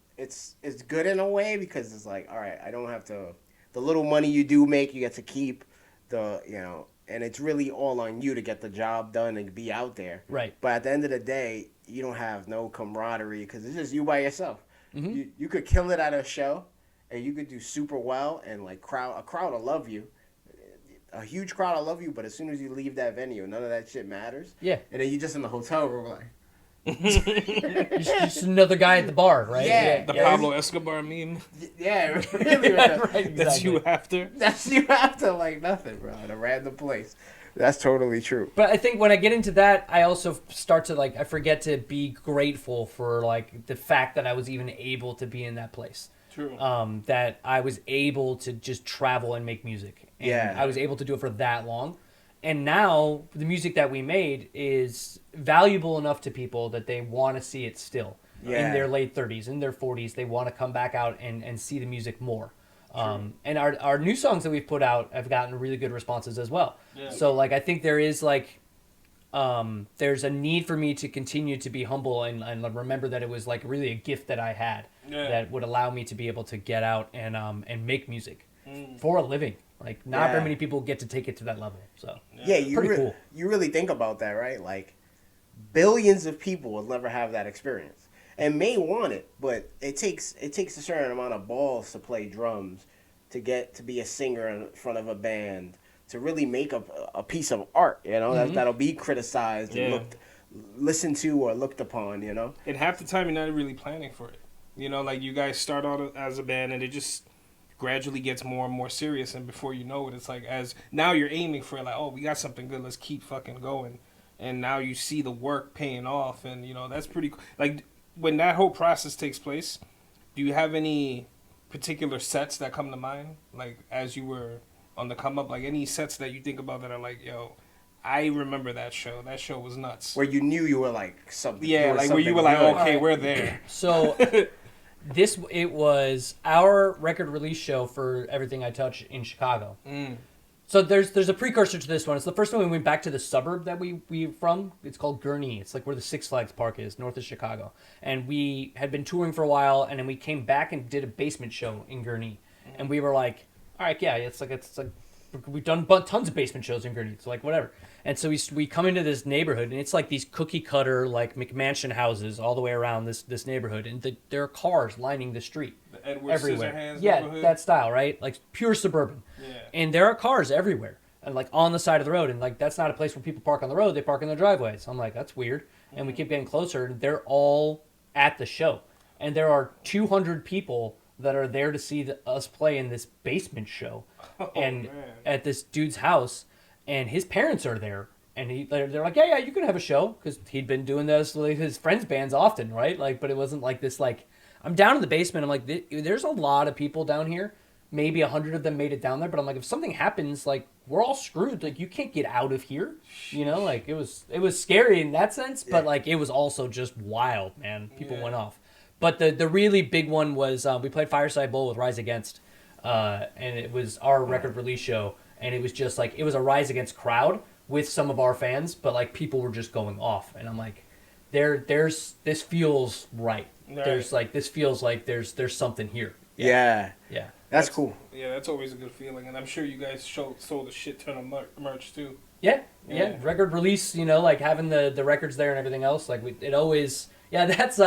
good in a way because it's like, all right, I don't have to. The little money you do make, you get to keep. And it's really all on you to get the job done and be out there. Right. But at the end of the day, you don't have no camaraderie because it's just you by yourself. Mm-hmm. You could kill it at a show, and you could do super well, and like a crowd will love you. A huge crowd will love you, but as soon as you leave that venue, none of that shit matters. Yeah. And then you just in the hotel room like. Just another guy at the bar, right? Yeah. The Pablo Escobar meme. Yeah, really. Right, That's you exactly. after. That's you after like nothing, bro. In a random place. That's totally true. But I think when I get into that, I also start to like I forget to be grateful for like the fact that I was even able to be in that place. True. That I was able to just travel and make music. And Yeah. I was able to do it for that long. And now the music that we made is valuable enough to people that they want to see it still. Yeah. In their late 30s, in their 40s, they want to come back out and see the music more. And our new songs that we've put out have gotten really good responses as well. Yeah. So like I think there is like there's a need for me to continue to be humble and remember that it was like really a gift that I had that would allow me to be able to get out and make music for a living. Like not very many people get to take it to that level. So Yeah, cool. You really think about that, right? Like billions of people will never have that experience and may want it, but it takes a certain amount of balls to play drums to get to be a singer in front of a band, to really make a piece of art, you know, that'll be criticized and listened to or looked upon, you know. And half the time you're not really planning for it. You know, like you guys start out as a band and it just gradually gets more and more serious, and before you know it, it's like as now you're aiming for it, like, oh, we got something good, let's keep fucking going. And now you see the work paying off, and you know, that's pretty cool. Like when that whole process takes place, do you have any particular sets that come to mind, like as you were on the come up, like any sets that you think about that are like, yo, I remember that show. That show was nuts. Where you knew you were like something. Yeah, like where you were like, good. okay, we're there. So it was our record release show for Everything I Touch in Chicago. So there's a precursor to this one. It's the first time we went back to the suburb that we're from. It's called Gurnee. It's like where the Six Flags Park is, north of Chicago. And we had been touring for a while, and then we came back and did a basement show in Gurnee. And we were like, all right, yeah, it's like we've done tons of basement shows in Gurnee. It's like whatever. And so we come into this neighborhood, and it's like these cookie cutter like McMansion houses all the way around this neighborhood, and there are cars lining the street. The Edward everywhere. Scissorhands Yeah, neighborhood? that style, right? Like pure suburban. Yeah. And there are cars everywhere, and like on the side of the road, and like that's not a place where people park on the road; they park in their driveways. So I'm like, that's weird. And we keep getting closer, and they're all at the show, and there are 200 people that are there to see us play in this basement show, and at this dude's house, and his parents are there. And they're like, yeah, you can have a show, because he'd been doing this with his friends' bands often, right? Like, but it wasn't like this. Like, I'm down in the basement. I'm like, there's a lot of people down here. Maybe 100 of them made it down there. But I'm like, if something happens, like, we're all screwed. Like, you can't get out of here. You know, like it was scary in that sense, but like it was also just wild, man. People went off. But the really big one was we played Fireside Bowl with Rise Against, and it was our record release show, and it was just like it was a Rise Against crowd with some of our fans, but like people were just going off, and I'm like, this feels right. This feels like there's something here. Yeah. That's cool. Yeah, that's always a good feeling, and I'm sure you guys sold a shit ton of merch too. Yeah. Record release, you know, like having the records there and everything else, like it always. Yeah, that's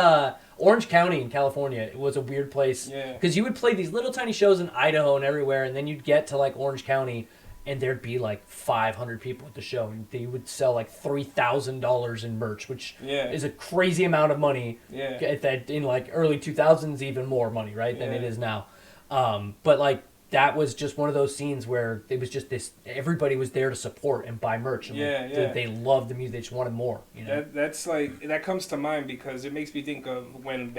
Orange County in California. It was a weird place. Yeah. Because you would play these little tiny shows in Idaho and everywhere, and then you'd get to like Orange County, and there'd be like 500 people at the show, and they would sell like $3,000 in merch, which is a crazy amount of money. Yeah. That in like early 2000s, even more money, right, than it is now. But like that was just one of those scenes where it was just this. Everybody was there to support and buy merch. And they loved the music. They just wanted more. You know. That's like that comes to mind because it makes me think of when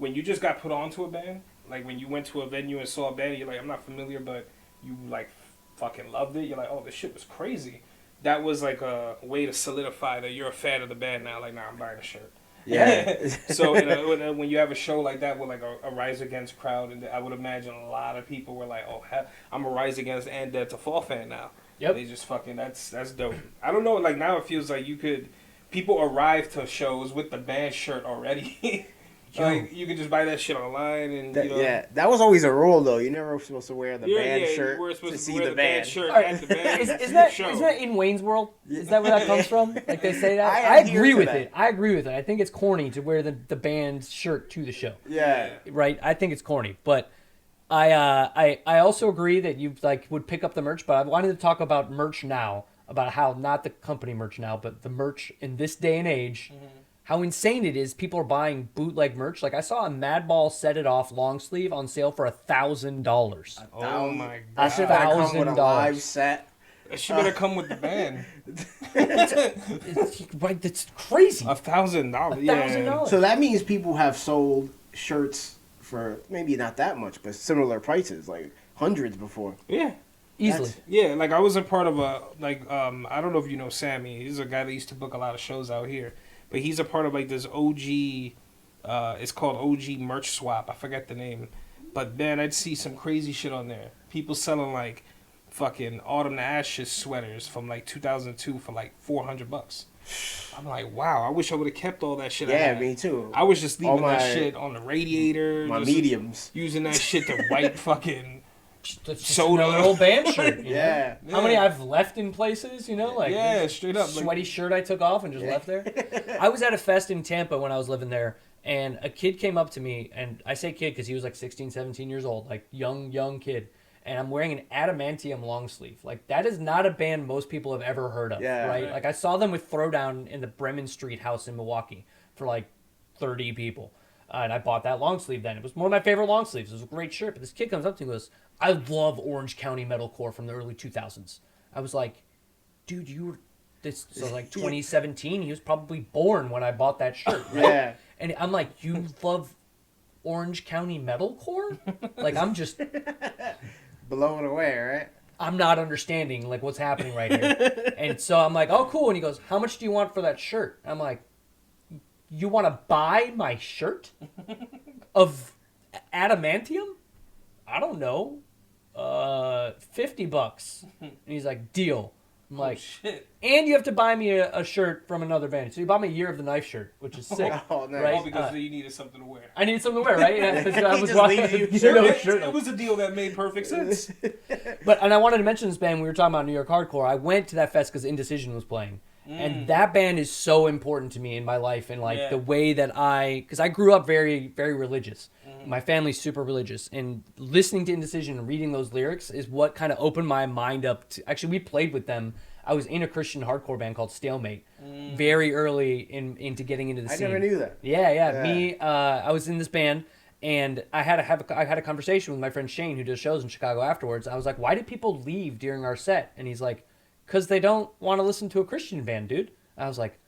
you just got put onto a band, like when you went to a venue and saw a band, you're like, I'm not familiar, but you like fucking loved it. You're like, oh, this shit was crazy. That was like a way to solidify that you're a fan of the band now. Like, nah, I'm buying a shirt. Yeah. So when you have a show like that with like a Rise Against crowd, and I would imagine a lot of people were like, oh, I'm a Rise Against and Dead to Fall fan now. Yep. They just fucking that's dope. I don't know. Like now it feels like people arrive to shows with the band shirt already. Like you could just buy that shit online and Yeah, that was always a rule though. You never were supposed to wear the band shirt you were supposed to see wear the band. shirt Right. at the band Isn't that show. in Wayne's World? Is that where that comes from? Like they say that? I I adhere agree to with that. it. I agree with it. I think it's corny to wear the band shirt to the show. Yeah. Right? I think it's corny. But I also agree that you like would pick up the merch, but I wanted to talk about merch now, about how not the company merch now, but the merch in this day and age. Mm-hmm. How insane it is! People are buying bootleg merch. Like I saw a Madball Set It Off long sleeve on sale for $1,000. Oh my god! That should better come with a $1,000. live set. That shit better come with the band. It's crazy. $1,000. Yeah. $1,000. So that means people have sold shirts for maybe not that much, but similar prices, like hundreds before. Yeah. Easily. Yeah, like I was a part of I don't know if you know Sammy. He's a guy that used to book a lot of shows out here. But he's a part of like this OG, it's called OG Merch Swap. I forget the name. But man, I'd see some crazy shit on there. People selling like fucking Autumn to Ashes sweaters from like 2002 for like $400. I'm like, wow, I wish I would have kept all that shit. Yeah, me too. I was just leaving that shit on the radiator. My just mediums. Using that shit to wipe fucking That's just soda. another old band shirt. You know? Yeah. How many I've left in places, you know? Like Yeah, straight up. Sweaty shirt I took off and just left there. I was at a fest in Tampa when I was living there, And a kid came up to me, and I say kid because he was like 16, 17 years old, like young kid. And I'm wearing an Adamantium long sleeve. Like, that is not a band most people have ever heard of, Yeah. right? Like, I saw them with Throwdown in the Bremen Street house in Milwaukee for like 30 people. And I bought that long sleeve then. It was one of my favorite long sleeves. It was a great shirt. But this kid comes up to me and goes, I love Orange County metalcore from the early 2000s. I was like, dude, you were... This so like 2017. He was probably born when I bought that shirt, right? Yeah. And I'm like, you love Orange County metalcore? Like, I'm just... Blown away, right? I'm not understanding like what's happening right here. And so I'm like, oh, cool. And he goes, how much do you want for that shirt? I'm like, you want to buy my shirt of adamantium? I don't know. $50. And he's like, deal. I'm like, Shit. and you have to buy me a shirt from another band. So you bought me a Year of the Knife shirt, which is sick. Oh, nice. Right? All because you needed something to wear. I needed something to wear, right? Yeah, because I He was just walking. leaves you You know, It, shirt. it was a deal that made perfect sense. And I wanted to mention this band. We were talking about New York hardcore. I went to that fest because Indecision was playing, and that band is so important to me in my life and like the way that because I grew up very, very religious. My family's super religious, and listening to Indecision and reading those lyrics is what kind of opened my mind up to. Actually, we played with them. I was in a Christian hardcore band called Stalemate, very early into getting into the I scene. never knew that. Yeah. Me, I was in this band, and I had a conversation with my friend Shane, who does shows in Chicago afterwards. I was like, "Why did people leave during our set?" And he's like, "'Cause they don't want to listen to a Christian band, dude." I was like,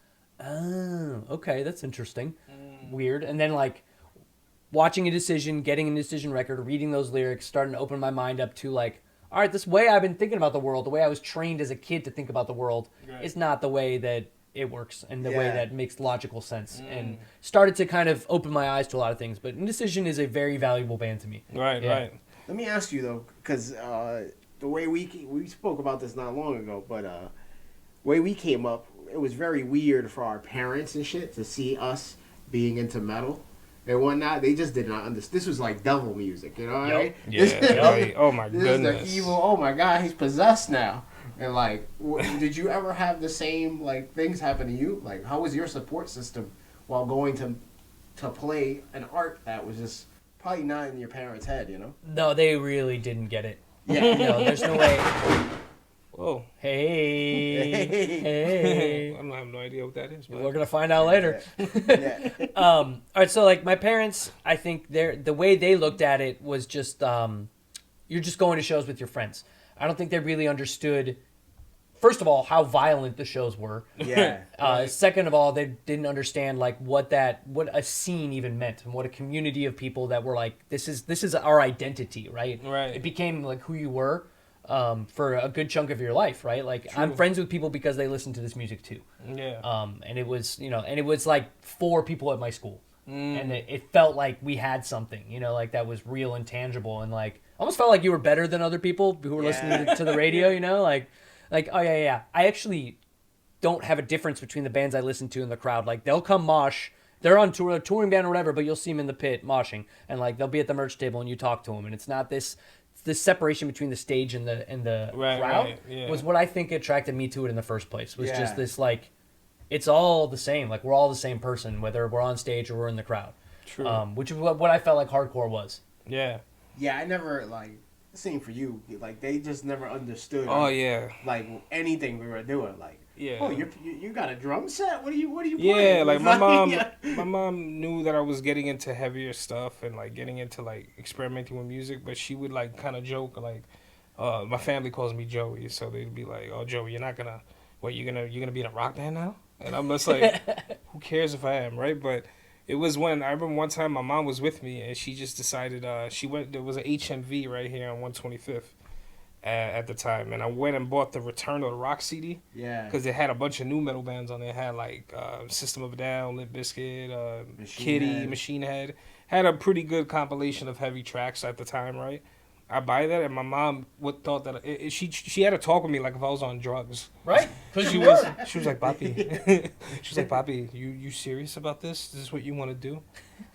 "Oh, okay, that's interesting, weird." And then like watching getting a Decision record, reading those lyrics, starting to open my mind up to like, all right, this way I've been thinking about the world, the way I was trained as a kid to think about the world, is not the way that it works and the way that makes logical sense. And started to kind of open my eyes to a lot of things. But Indecision is a very valuable band to me. Right. Let me ask you though, because the way we spoke about this not long ago, but way we came up, it was very weird for our parents and shit to see us being into metal and whatnot. They just did not understand. This was like devil music, you know what I mean? Yeah. Right. Oh my This goodness. is the evil. Oh my god, he's possessed now. And like, did you ever have the same like things happen to you? Like, how was your support system while going to play an art that was just probably not in your parents' head? You know? No, they really didn't get it. Yeah. No, there's no way. Whoa. Hey. I have no idea what that is. But We're going to find out later. Yeah. All right, so like my parents, I think the way they looked at it was just you're just going to shows with your friends. I don't think they really understood, first of all, how violent the shows were. Yeah. Second of all, they didn't understand like what a scene even meant and what a community of people that were like, this is our identity, right? Right. It became like who you were for a good chunk of your life, right? Like I'm friends with people because they listen to this music too. Yeah. And it was, and it was like 4 people at my school. And it felt like we had something, like that was real and tangible, and like almost felt like you were better than other people who were listening to the radio, like oh yeah. I actually don't have a difference between the bands I listen to in the crowd. Like they'll come mosh, they're on tour, a touring band or whatever, but you'll see them in the pit moshing, and like they'll be at the merch table and you talk to them, and it's not this separation between the stage and the crowd was what I think attracted me to it in the first place. Was just this like, it's all the same. Like we're all the same person, whether we're on stage or we're in the crowd. True. Which is what I felt like hardcore was. Yeah. Yeah, I never like. Same for you. Like they just never understood. Oh yeah. Like anything we were doing. Like Yeah. oh, you got a drum set? What are you playing? Yeah, like my mom, Yeah. my mom knew that I was getting into heavier stuff and like getting into like experimenting with music, but she would like kind of joke like, my family calls me Joey, so they'd be like, "Oh, Joey, you're gonna be in a rock band now?" And I'm just like, "Who cares if I am, right?" But it was when I remember one time my mom was with me and she just decided there was an HMV right here on 125th. At the time, and I went and bought the Return of the Rock CD. Yeah. Because it had a bunch of new metal bands on there. It had like System of a Down, Limp Bizkit, Machine Kitty, Head. Machine Head. Had a pretty good compilation of heavy tracks at the time, right? I buy that, and my mom thought that she had to talk with me like if I was on drugs. Right? Because She was like, "Papi," she was like, "Papi, you serious about this? This is what you want to do?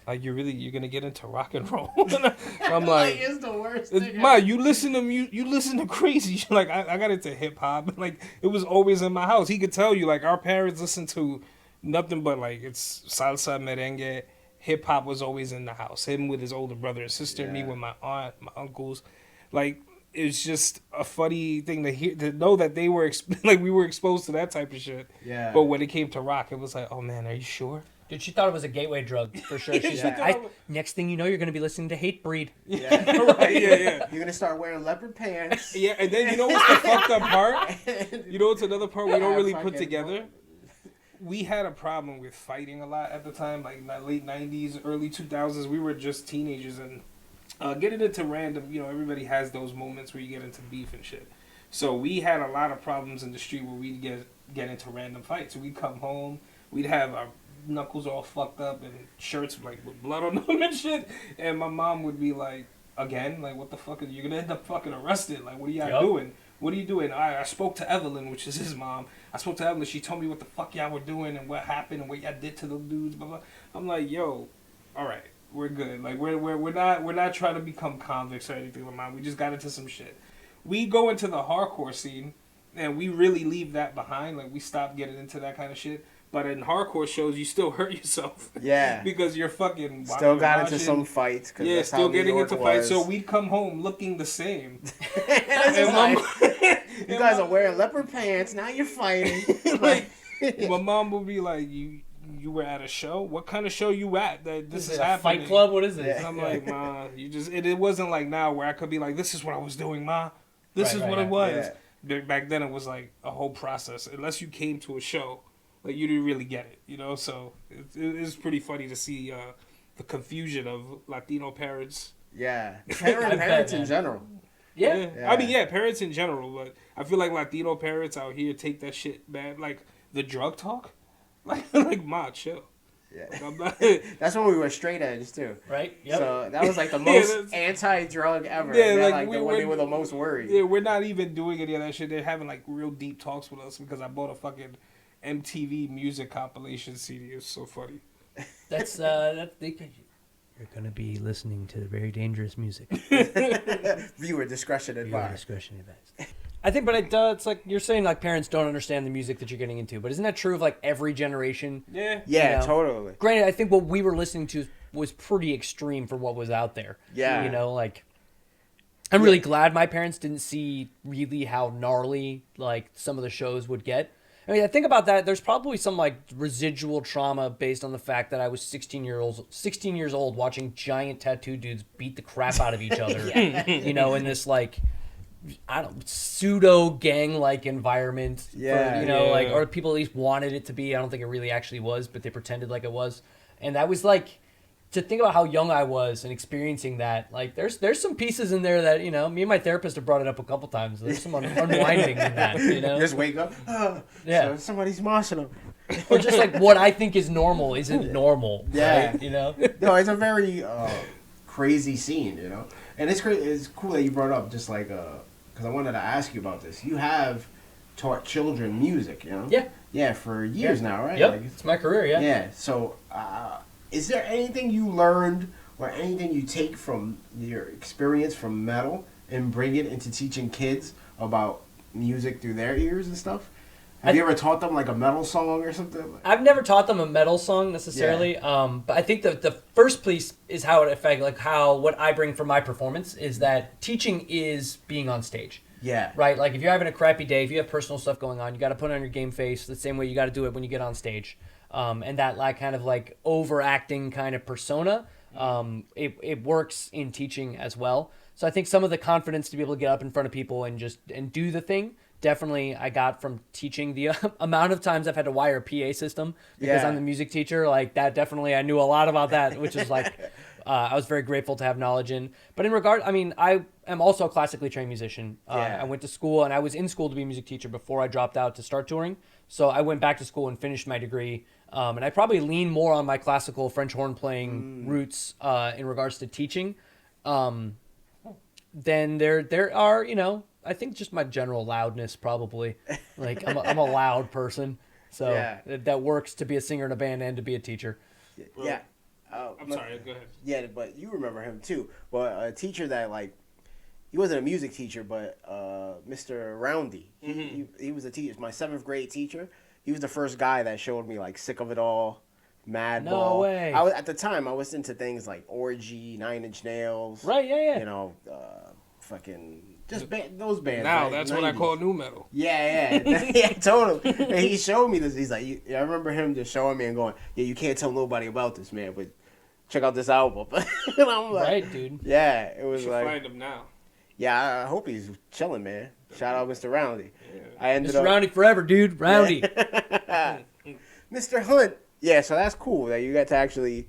Like you're gonna get into rock and roll?" I'm like, it's the worst thing. Ma, you listen to crazy. Like I got into hip hop. Like it was always in my house. He could tell you like our parents listened to nothing but like it's salsa, merengue, hip hop was always in the house. Him with his older brother and sister, me with my aunt, my uncles. Like, it's just a funny thing to hear, to know that they were like, we were exposed to that type of shit. Yeah. But when it came to rock, it was like, oh man, are you sure? Dude, she thought it was a gateway drug for sure. She's like, next thing you know, you're gonna be listening to Hatebreed. Yeah. Right, yeah. You're gonna start wearing leopard pants. Yeah, and then you know what's the fucked up part? You know what's another part we don't really put together? We had a problem with fighting a lot at the time, like late 90s, early 2000s. We were just teenagers and getting into random, you know, everybody has those moments where you get into beef and shit. So we had a lot of problems in the street where we'd get into random fights. We'd come home, we'd have our knuckles all fucked up and shirts like with blood on them and shit. And my mom would be like, again, like, what the fuck? You're gonna end up fucking arrested. Like, what are y'all doing? What are you doing? I spoke to Evelyn, which is his mom. I spoke to Evelyn. She told me what the fuck y'all were doing and what happened and what y'all did to those dudes. Blah, blah. I'm like, yo, all right, we're good. Like, we're not trying to become convicts or anything like that. We just got into some shit. We go into the hardcore scene and we really leave that behind. Like, we stopped getting into that kind of shit. But in hardcore shows, you still hurt yourself. Yeah. Because you're fucking... Still got into some fights. Yeah, that's still how getting into fights. So was. we'd come home looking the same. You guys are wearing leopard pants. Now you're fighting. Like, my mom would be like, you were at a show? What kind of show you at? That this is happening? Fight Club? What is this? And I'm like, Ma, you just... It wasn't like now where I could be like, this is what I was doing, Ma. This is what it was. Yeah. Back then, it was like a whole process. Unless you came to a show... Like, you didn't really get it, you know? So, it's pretty funny to see the confusion of Latino parents. Yeah. Parents in general. Yeah. I mean, yeah, parents in general, but I feel like Latino parents out here take that shit bad. Like, the drug talk? Like, Ma, chill. Yeah. Like, I'm not... That's when we were straight edge, too. Right? Yep. So, that was, like, the most anti-drug ever. Yeah, like when they were the most worried. Yeah, we're not even doing any of that shit. They're having, like, real deep talks with us because I bought a fucking... MTV music compilation CD. Is so funny. That's you're gonna be listening to very dangerous music. Viewer discretion advised. Viewer discretion advised. I think, but it's like you're saying, like parents don't understand the music that you're getting into. But isn't that true of like every generation? Yeah. Yeah, you know? totally. Granted, I think what we were listening to was pretty extreme for what was out there. Yeah. You know, like I'm really glad my parents didn't see really how gnarly like some of the shows would get. I mean, I think about that. There's probably some like residual trauma based on the fact that I was 16 years old watching giant tattoo dudes beat the crap out of each other. You know, in this like pseudo gang like environment. Yeah. For, you know, like, or people at least wanted it to be. I don't think it really actually was, but they pretended like it was. And that was like, to think about how young I was and experiencing that, like there's some pieces in there that, you know, me and my therapist have brought it up a couple times. There's some unwinding in that, you know. Just wake up. Yeah. So somebody's moshing them. Or just like what I think is normal isn't normal. Yeah. Right? You know. No, it's a very crazy scene, you know. And it's great. It's cool that you brought up just like because I wanted to ask you about this. You have taught children music, you know. Yeah. Yeah, for years now, right? Yep. Like, it's my career. Yeah. Yeah. So. Is there anything you learned or anything you take from your experience from metal and bring it into teaching kids about music through their ears and stuff? Have you ever taught them like a metal song or something? I've never taught them a metal song necessarily, but I think the first piece is how it affects, like how what I bring from my performance is that teaching is being on stage. Yeah. Right? Like if you're having a crappy day, if you have personal stuff going on, you got to put on your game face the same way you got to do it when you get on stage. And that like kind of like overacting kind of persona, it works in teaching as well. So I think some of the confidence to be able to get up in front of people and do the thing, definitely I got from teaching. The amount of times I've had to wire a PA system because I'm the music teacher, like that definitely I knew a lot about that, which is like I was very grateful to have knowledge in. But in regard, I mean, I am also a classically trained musician. I went to school and I was in school to be a music teacher before I dropped out to start touring. So I went back to school and finished my degree. And I probably lean more on my classical French horn playing roots in regards to teaching. Then there are, you know, I think just my general loudness probably. Like I'm a loud person, so that works to be a singer in a band and to be a teacher. Yeah. I'm sorry. Go ahead. Yeah, but you remember him too. But a teacher that like, he wasn't a music teacher, but Mr. Roundy. He was a teacher. My 7th grade teacher. He was the first guy that showed me like "Sick of It All," Madball. No way. I was at the time. I was into things like Orgy, Nine Inch Nails. Right, yeah. You know, fucking just those bands. Now right? that's 90s. what I call new metal. Yeah, yeah, totally. And he showed me this. He's like, I remember him just showing me and going, "Yeah, you can't tell nobody about this, man, but check out this album." And I'm like, Right, dude. Yeah, it was You should like, find him now. yeah. I hope he's chilling, man. Shout out, Mr. Roundy. I ended Mr. up Roundy forever, dude. Roundy. Mr. Hunt. Yeah, so that's cool that you got to actually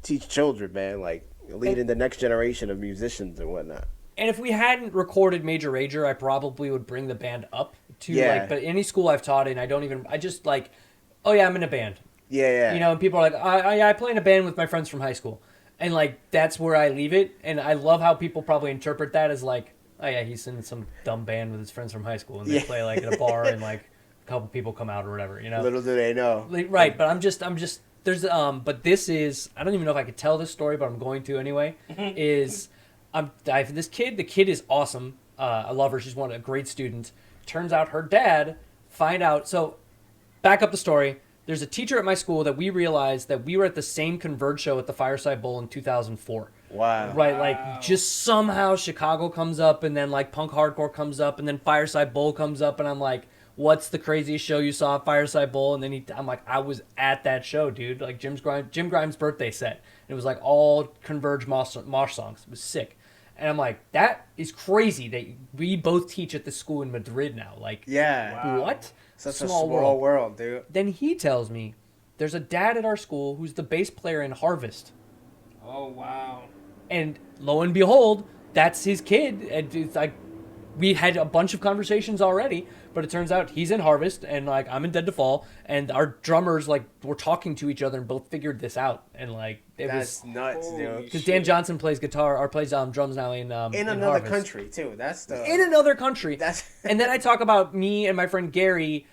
teach children, man. Like leading the next generation of musicians and whatnot. And if we hadn't recorded Major Rager, I probably would bring the band up to Yeah. but any school I've taught in, I just like, oh yeah, I'm in a band. Yeah, yeah. You know, and people are like, I play in a band with my friends from high school. And like, that's where I leave it. And I love how people probably interpret that as like, oh yeah, he's in some dumb band with his friends from high school. And they play like at a bar and like a couple people come out or whatever, you know? Little do they know. Like, right, but I'm just, there's, but this is, I don't even know if I could tell this story, but I'm going to anyway, is, I have this kid, the kid is awesome. I love her. She's a great student. Turns out her dad so back up the story. There's a teacher at my school that we realized that we were at the same Converge show at the Fireside Bowl in 2004. Wow. Right, like just somehow Chicago comes up and then like punk hardcore comes up and then Fireside Bowl comes up and I'm like, what's the craziest show you saw at Fireside Bowl? And then I'm like, I was at that show, dude. Like Jim Grimes' birthday set. It was like all Converge mosh songs. It was sick. And I'm like, that is crazy that we both teach at the school in Madrid now. Like, Yeah. what? Such a small world, dude. Then he tells me there's a dad at our school who's the bass player in Harvest. Oh wow. And lo and behold, that's his kid. And it's like, we had a bunch of conversations already, but it turns out he's in Harvest and like I'm in Dead to Fall, and our drummers like were talking to each other and both figured this out. And like That's nuts, dude. Holy because Dan Johnson plays guitar or plays drums now in In another Harvest. country too. That's the In another country. That's And then I talk about me and my friend Gary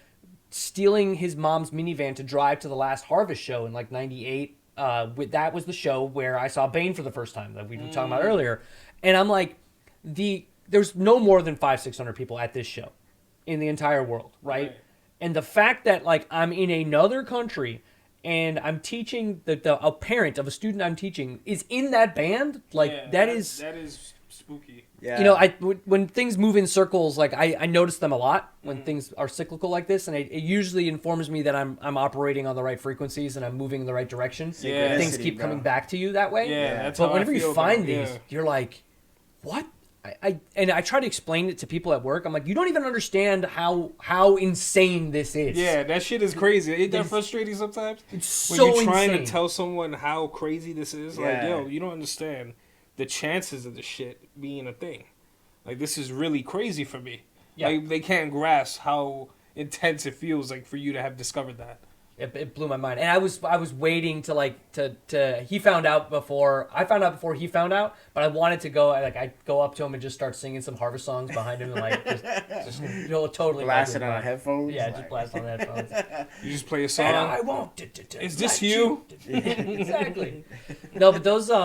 stealing his mom's minivan to drive to the last Harvest show in like '98. That was the show where I saw Bane for the first time that we were talking about earlier. And I'm like, there's no more than 500-600 people at this show in the entire world, right? And the fact that like I'm in another country and I'm teaching a parent of a student I'm teaching is in that band, like that is spooky. yeah. you know, when things move in circles, like I notice them a lot when things are cyclical like this, and it usually informs me that I'm operating on the right frequencies and I'm moving in the right direction. Yeah. Things keep coming back to you that way. Yeah, that's But how I whenever you feel find about- these, yeah. you're like, what? I try to explain it to people at work. I'm like, you don't even understand how insane this is. Yeah, that shit is crazy. Ain't that frustrating sometimes? It's When so you're trying insane. to tell someone how crazy this is, like, Yeah. yo, you don't understand the chances of the shit being a thing. Like, this is really crazy for me. Yeah. Like, they can't grasp how intense it feels like for you to have discovered that. It blew my mind, and I was waiting to he found out before I found out before he found out, but I wanted to go I go up to him and just start singing some Harvest songs behind him and like just you know, totally blast like it on headphones. Yeah, like- just blast on headphones. You just play a And song. I won't. Is this you? Exactly. No, but those I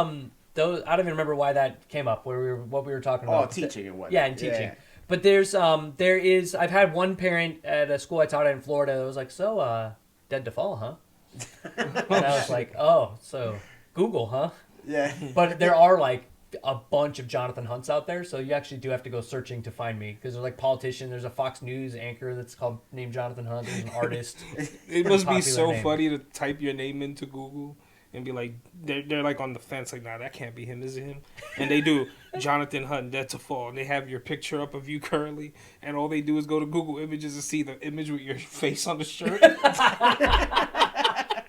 don't even remember why that came up. What we were talking Oh, about. teaching and whatnot. Yeah, and teaching. Yeah. But there is I've had one parent at a school I taught at in Florida that was like, so Dead to Fall, huh? And I was like, oh, so Google, huh? Yeah. But there are like a bunch of Jonathan Hunts out there, so you actually do have to go searching to find me because there's like politician. There's a Fox News anchor that's named Jonathan Hunt. There's an artist. It must be Popular so name. funny to type your name into Google and be like, they're like on the fence, like, nah, that can't be him, is it him? And they do Jonathan Hunt, Dead to Fall, and they have your picture up of you currently, and all they do is go to Google Images and see the image with your face on the shirt.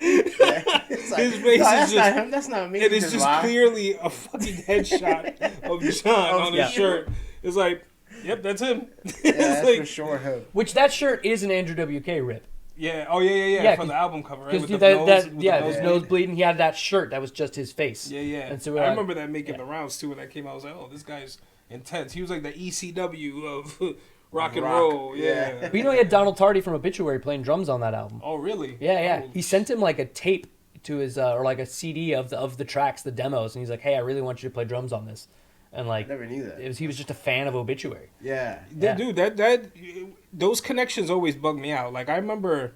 It's like, His face no, that's is not just, him. That's not me. it is just lie. clearly a fucking headshot of John on his yeah. shirt. It's like, yep, that's him. Yeah, It's that's like, for sure him. Which that shirt is an Andrew WK rip. yeah, oh yeah, Yeah, from the album cover, right? Because With the nose, with the his bleeding. nose bleeding. He had that shirt that was just his face. Yeah, yeah. And so I remember that making the rounds too when that came out. I was like, oh, this guy's intense. He was like the ECW of rock and Rock, roll. yeah. Yeah. But you know, he had Donald Tardy from Obituary playing drums on that album. Oh, really? Yeah, yeah. Oh, He sent him like a tape to his or like a CD of the tracks, the demos, and he's like, "Hey, I really want you to play drums on this." And like, Never knew that. he was just a fan of Obituary. Yeah. Dude, that those connections always bug me out. Like I remember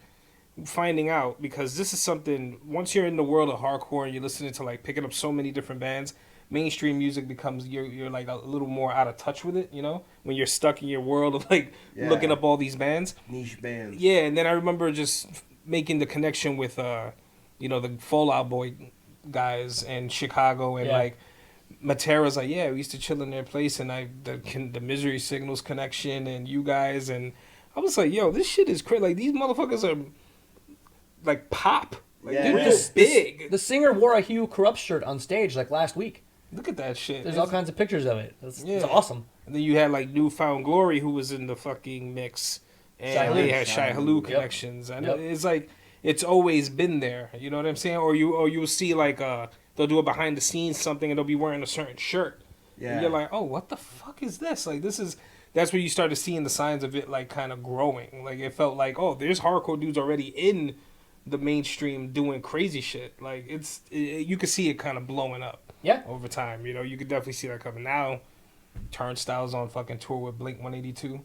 finding out, because this is something, once you're in the world of hardcore and you're listening to like picking up so many different bands, mainstream music becomes, you're like a little more out of touch with it, you know, when you're stuck in your world of like looking up all these bands, niche bands. yeah. And then I remember just making the connection with you know, the Fallout Boy guys in Chicago, and like Matera's like, yeah, we used to chill in their place, and the Misery Signals connection, and you guys, and I was like, yo, this shit is crazy. Like, these motherfuckers are like pop. Like, Yeah. they're just big. The singer wore a Hue Corrupt shirt on stage like last week. Look at that shit. There's all kinds of pictures of it. It's awesome. And then you had like Newfound Glory, who was in the fucking mix, and Shai they Hulud. had Shai Hulud connections. I know Yep. it's like it's always been there. You know what I'm saying? Or you'll see like they'll do a behind the scenes something, and they'll be wearing a certain shirt. Yeah. And you're like, oh, what the fuck is this? Like, that's where you started seeing the signs of it, like, kind of growing. Like, it felt like, oh, there's hardcore dudes already in the mainstream doing crazy shit. Like, you could see it kind of blowing up. Yeah. Over time, you know, you could definitely see that coming. Now, Turnstile's on fucking tour with Blink-182.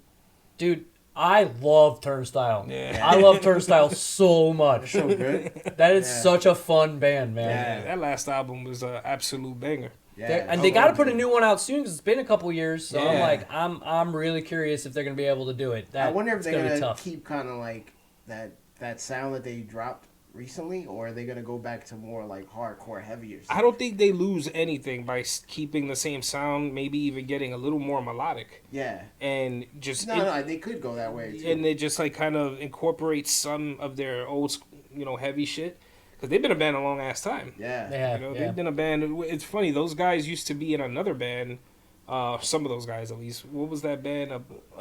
Dude, I love Turnstile. Yeah. I love Turnstile so much. So good. That is such a fun band, man. Yeah. That last album was an absolute banger. Yeah. And they got to put a new one out soon because it's been a couple years. So Yeah. I'm really curious if they're gonna be able to do it. I wonder if it's they're be gonna tough. keep kind of like that sound that they dropped recently, or are they gonna go back to more like hardcore, heavier stuff? I don't think they lose anything by keeping the same sound, maybe even getting a little more melodic. Yeah. And just... No, they could go that way, too. And they just, like, kind of incorporate some of their old, you know, heavy shit. Because they've been a band a long-ass time. Yeah. They have, You know, yeah. they've been a band... It's funny, those guys used to be in another band. Some of those guys, at least. What was that band?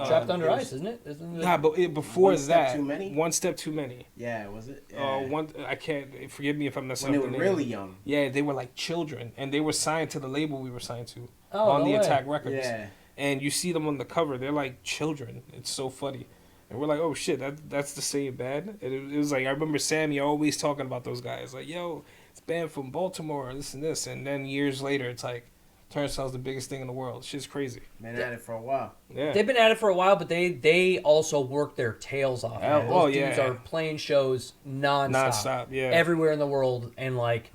Trapped Under Ice, isn't it? Nah, but before One Step that... Too Many? One Step Too Many. Yeah, was it? Yeah. I can't... Forgive me if I'm messing When up they the were name. really young. Yeah, they were like children, and they were signed to the label we were signed to Oh, on no the way. Attack Records. Yeah. And you see them on the cover; they're like children. It's so funny, and we're like, "Oh shit, that's the same band." And it was like I remember Sammy always talking about those guys, like, "Yo, it's a band from Baltimore, this and this." And then years later, it's like Turnstile's the biggest thing in the world. Shit's crazy. Been at it for a while. Yeah, They've been at it for a while, but they also work their tails off. Oh, Man. oh, Those dudes yeah. are playing shows nonstop, nonstop. Yeah, everywhere in the world, and like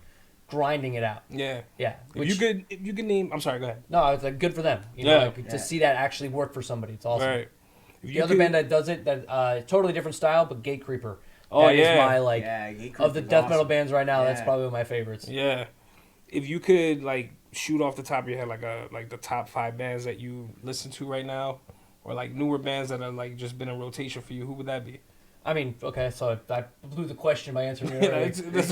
grinding it out. yeah. Yeah, If you could name, I'm sorry, go ahead. No, it's like good for them. You know, Yeah. like, to see that actually work for somebody. It's awesome. Right. If The you other could- band that does it, that totally different style, but Gate Creeper. Oh, That is yeah. my like Yeah, Gate of the Creeper's death metal awesome. bands right now. That's Yeah. probably one of my favorites. Yeah. If you could like shoot off the top of your head like the top 5 bands that you listen to right now, or like newer bands that are like just been in rotation for you, who would that be? I mean, okay, so I blew the question by answering it. Yeah, already. that's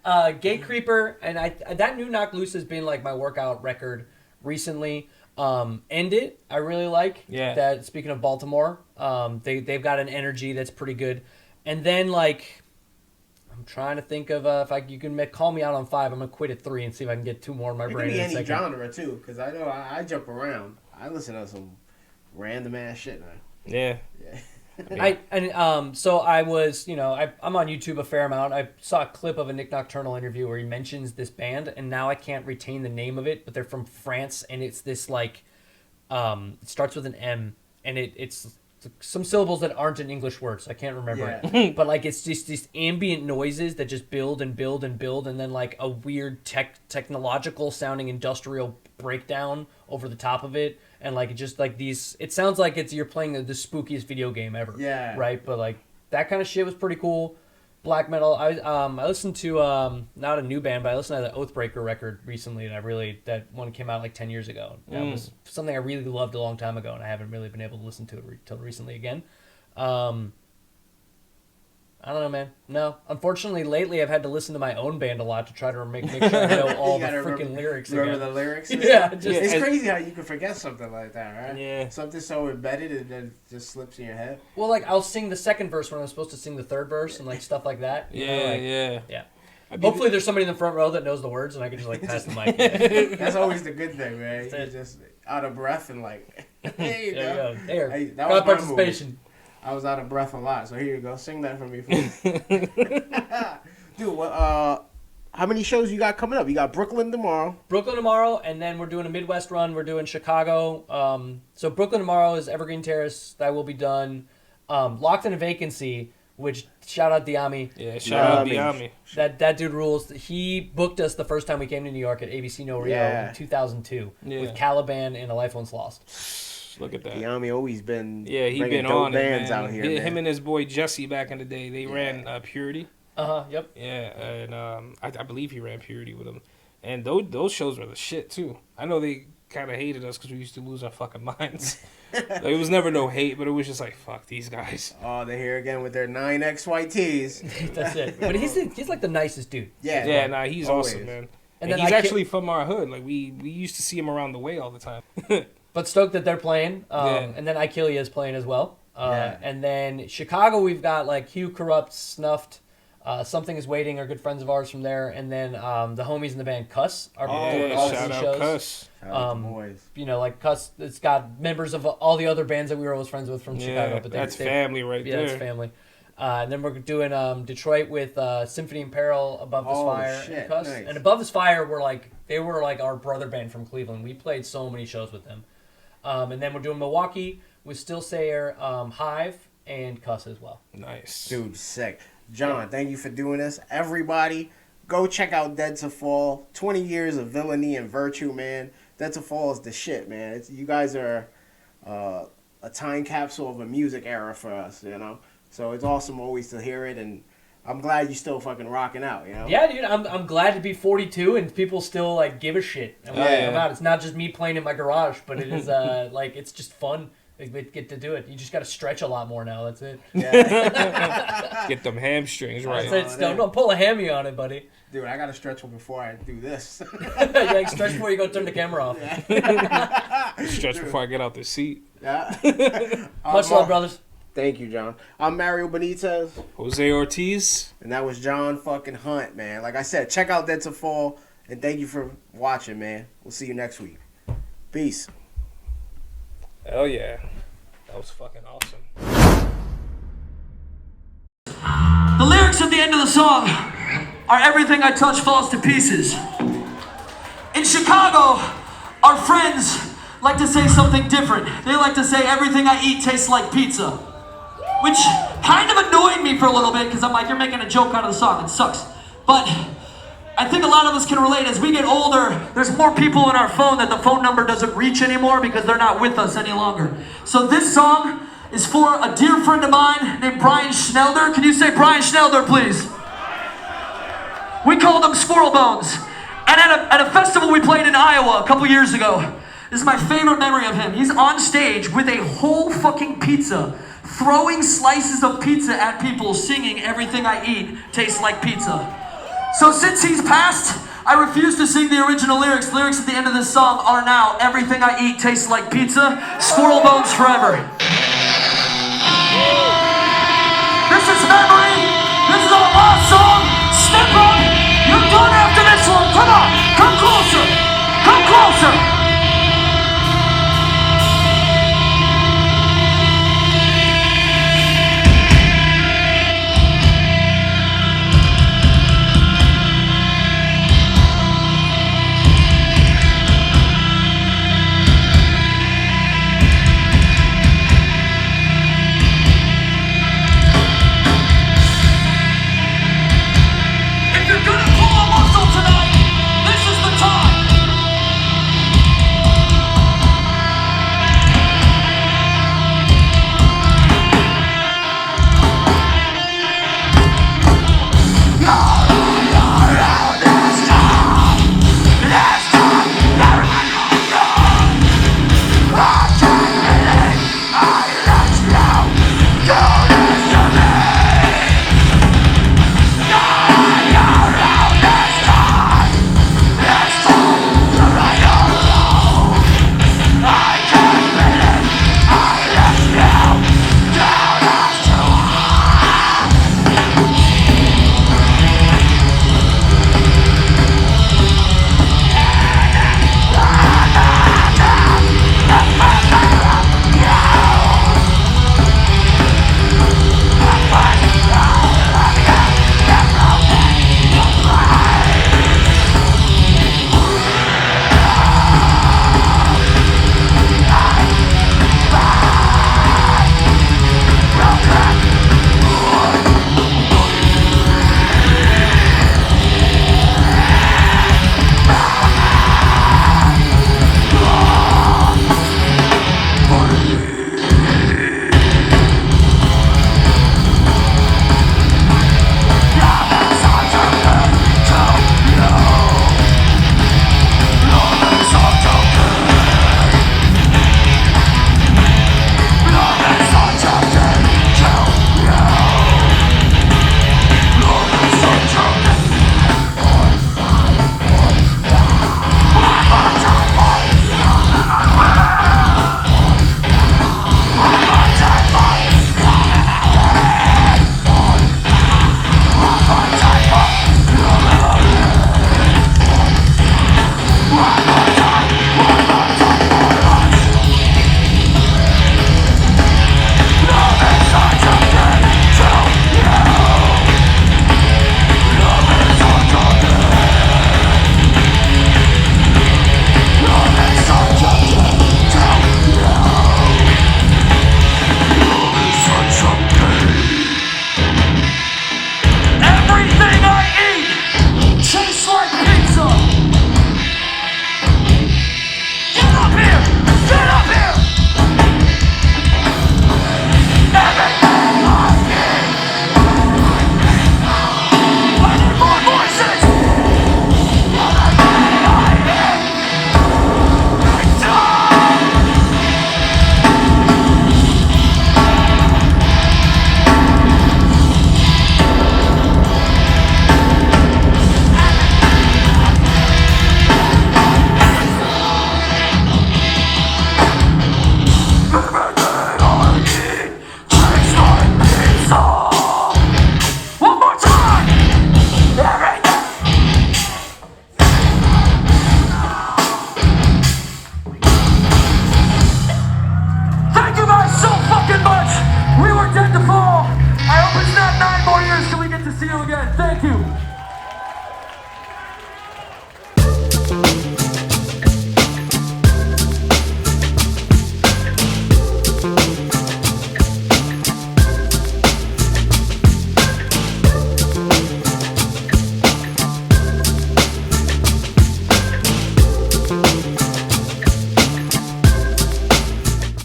cool. Gate Creeper, and that new Knock Loose has been like my workout record recently. End It, I really like. Yeah. That, speaking of Baltimore, they've got an energy that's pretty good. And then like, I'm trying to think of if you can call me out on 5. I'm gonna quit at 3 and see if I can get 2 more in my It could brain. be in a any second. genre, too, because I know I jump around. I listen to some random-ass shit, man. Yeah. So I was, I'm on YouTube a fair amount. I saw a clip of a Nick Nocturnal interview where he mentions this band, and now I can't retain the name of it, but they're from France, and it's this like, it starts with an M, and it's some syllables that aren't in English words. I can't remember it, but like it's just these ambient noises that just build and build and build, and then like a weird technological sounding industrial breakdown over the top of it. And like just like these, it sounds like you're playing the spookiest video game ever. Yeah. Right. But like that kind of shit was pretty cool. Black metal. I listened to not a new band, but I listened to the Oathbreaker record recently, and that one came out like 10 years ago. That was something I really loved a long time ago, and I haven't really been able to listen to it until recently again. I don't know, man. No, unfortunately, lately I've had to listen to my own band a lot to try to make sure I know all the freaking lyrics. Remember again. the lyrics? And Yeah, stuff? just- It's crazy how you can forget something like that, right? Yeah. Something so embedded and then it just slips in your head. Well, like I'll sing the second verse when I'm supposed to sing the third verse, and like stuff like that. you know, like- Yeah. yeah. Hopefully, there's somebody in the front row that knows the words, and I can just like pass the mic. That's always the good thing, man. That's You're it. just out of breath and like, there you There you go. go. There. Hey, that Crowd was my participation. I was out of breath a lot, so here you go. Sing that for me, please. Dude, how many shows you got coming up? You got Brooklyn tomorrow. Brooklyn tomorrow, and then we're doing a Midwest run. We're doing Chicago. So Brooklyn tomorrow is Evergreen Terrace. That will be done. Locked in a Vacancy, which shout out Diami. Yeah, shout out Diami. Diami. That dude rules. He booked us the first time we came to New York at ABC No Rio in 2002 with Caliban and A Life Once Lost. Look at that. Diami always been He bringing been dope on bands it, man. out here. Him and his boy Jesse back in the day, they ran Purity. Yep. Yeah, and I believe he ran Purity with him. And those shows were the shit, too. I know they kind of hated us because we used to lose our fucking minds. Like, it was never no hate, but it was just like, fuck these guys. Oh, they're here again with their 9XYTs. That's it. But he's like the nicest dude. Yeah. Nah, he's Always. awesome, man. And And then he's I actually from our hood. Like, we used to see him around the way all the time. But stoked that they're playing. Yeah. And then Ikilia is playing as well. Yeah. And then Chicago, we've got like Hugh Corrupt, Snuffed, Something Is Waiting are good friends of ours from there. And then the homies in the band Cuss are doing all shout these out shows. Cuss. Shout out to the boys. You know, like Cuss, it's got members of all the other bands that we were always friends with from Chicago. But that's family right yeah, there. that's family. And then we're doing Detroit with Symphony in Peril, Above This Fire, shit, and Cuss. nice. And Above This Fire they were like our brother band from Cleveland. We played so many shows with them. And then we're doing Milwaukee with Still Sayer, Hive, and Cuss as well. Nice. Dude, sick. John, thank you for doing this. Everybody, go check out Dead to Fall. 20 years of villainy and virtue, man. Dead to Fall is the shit, man. You guys are a time capsule of a music era for us, you know? So it's awesome always to hear it, and I'm glad you still fucking rocking out, you know? Yeah, dude, I'm glad to be 42 and people still like give a shit about it. It's not just me playing in my garage, but it is like it's just fun. We get to do it. You just got to stretch a lot more now. That's it. Yeah. Get them hamstrings right. That's it. Don't pull a hammy on it, buddy. Dude, I got to stretch before I do this. Yeah, like stretch before you go turn the camera off. Stretch before I get out the seat. Yeah. Much love, brothers. Thank you, John. I'm Mario Benitez. Jose Ortiz. And that was Jon fucking Hunt, man. Like I said, check out Dead to Fall. And thank you for watching, man. We'll see you next week. Peace. Hell yeah. That was fucking awesome. The lyrics at the end of the song are everything I touch falls to pieces. In Chicago, our friends like to say something different. They like to say everything I eat tastes like pizza. Which kind of annoyed me for a little bit because I'm like, you're making a joke out of the song. It sucks. But I think a lot of us can relate. As we get older, there's more people in our phone that the phone number doesn't reach anymore because they're not with us any longer. So this song is for a dear friend of mine named Brian Schnelder. Can you say Brian Schnelder, please? We called him Squirrel Bones. And at a festival we played in Iowa a couple years ago, this is my favorite memory of him. He's on stage with a whole fucking pizza, throwing slices of pizza at people, singing everything I eat tastes like pizza. So since he's passed, I refuse to sing the original lyrics. The lyrics at the end of this song are now, everything I eat tastes like pizza, Squirrel Bones forever. This is memory.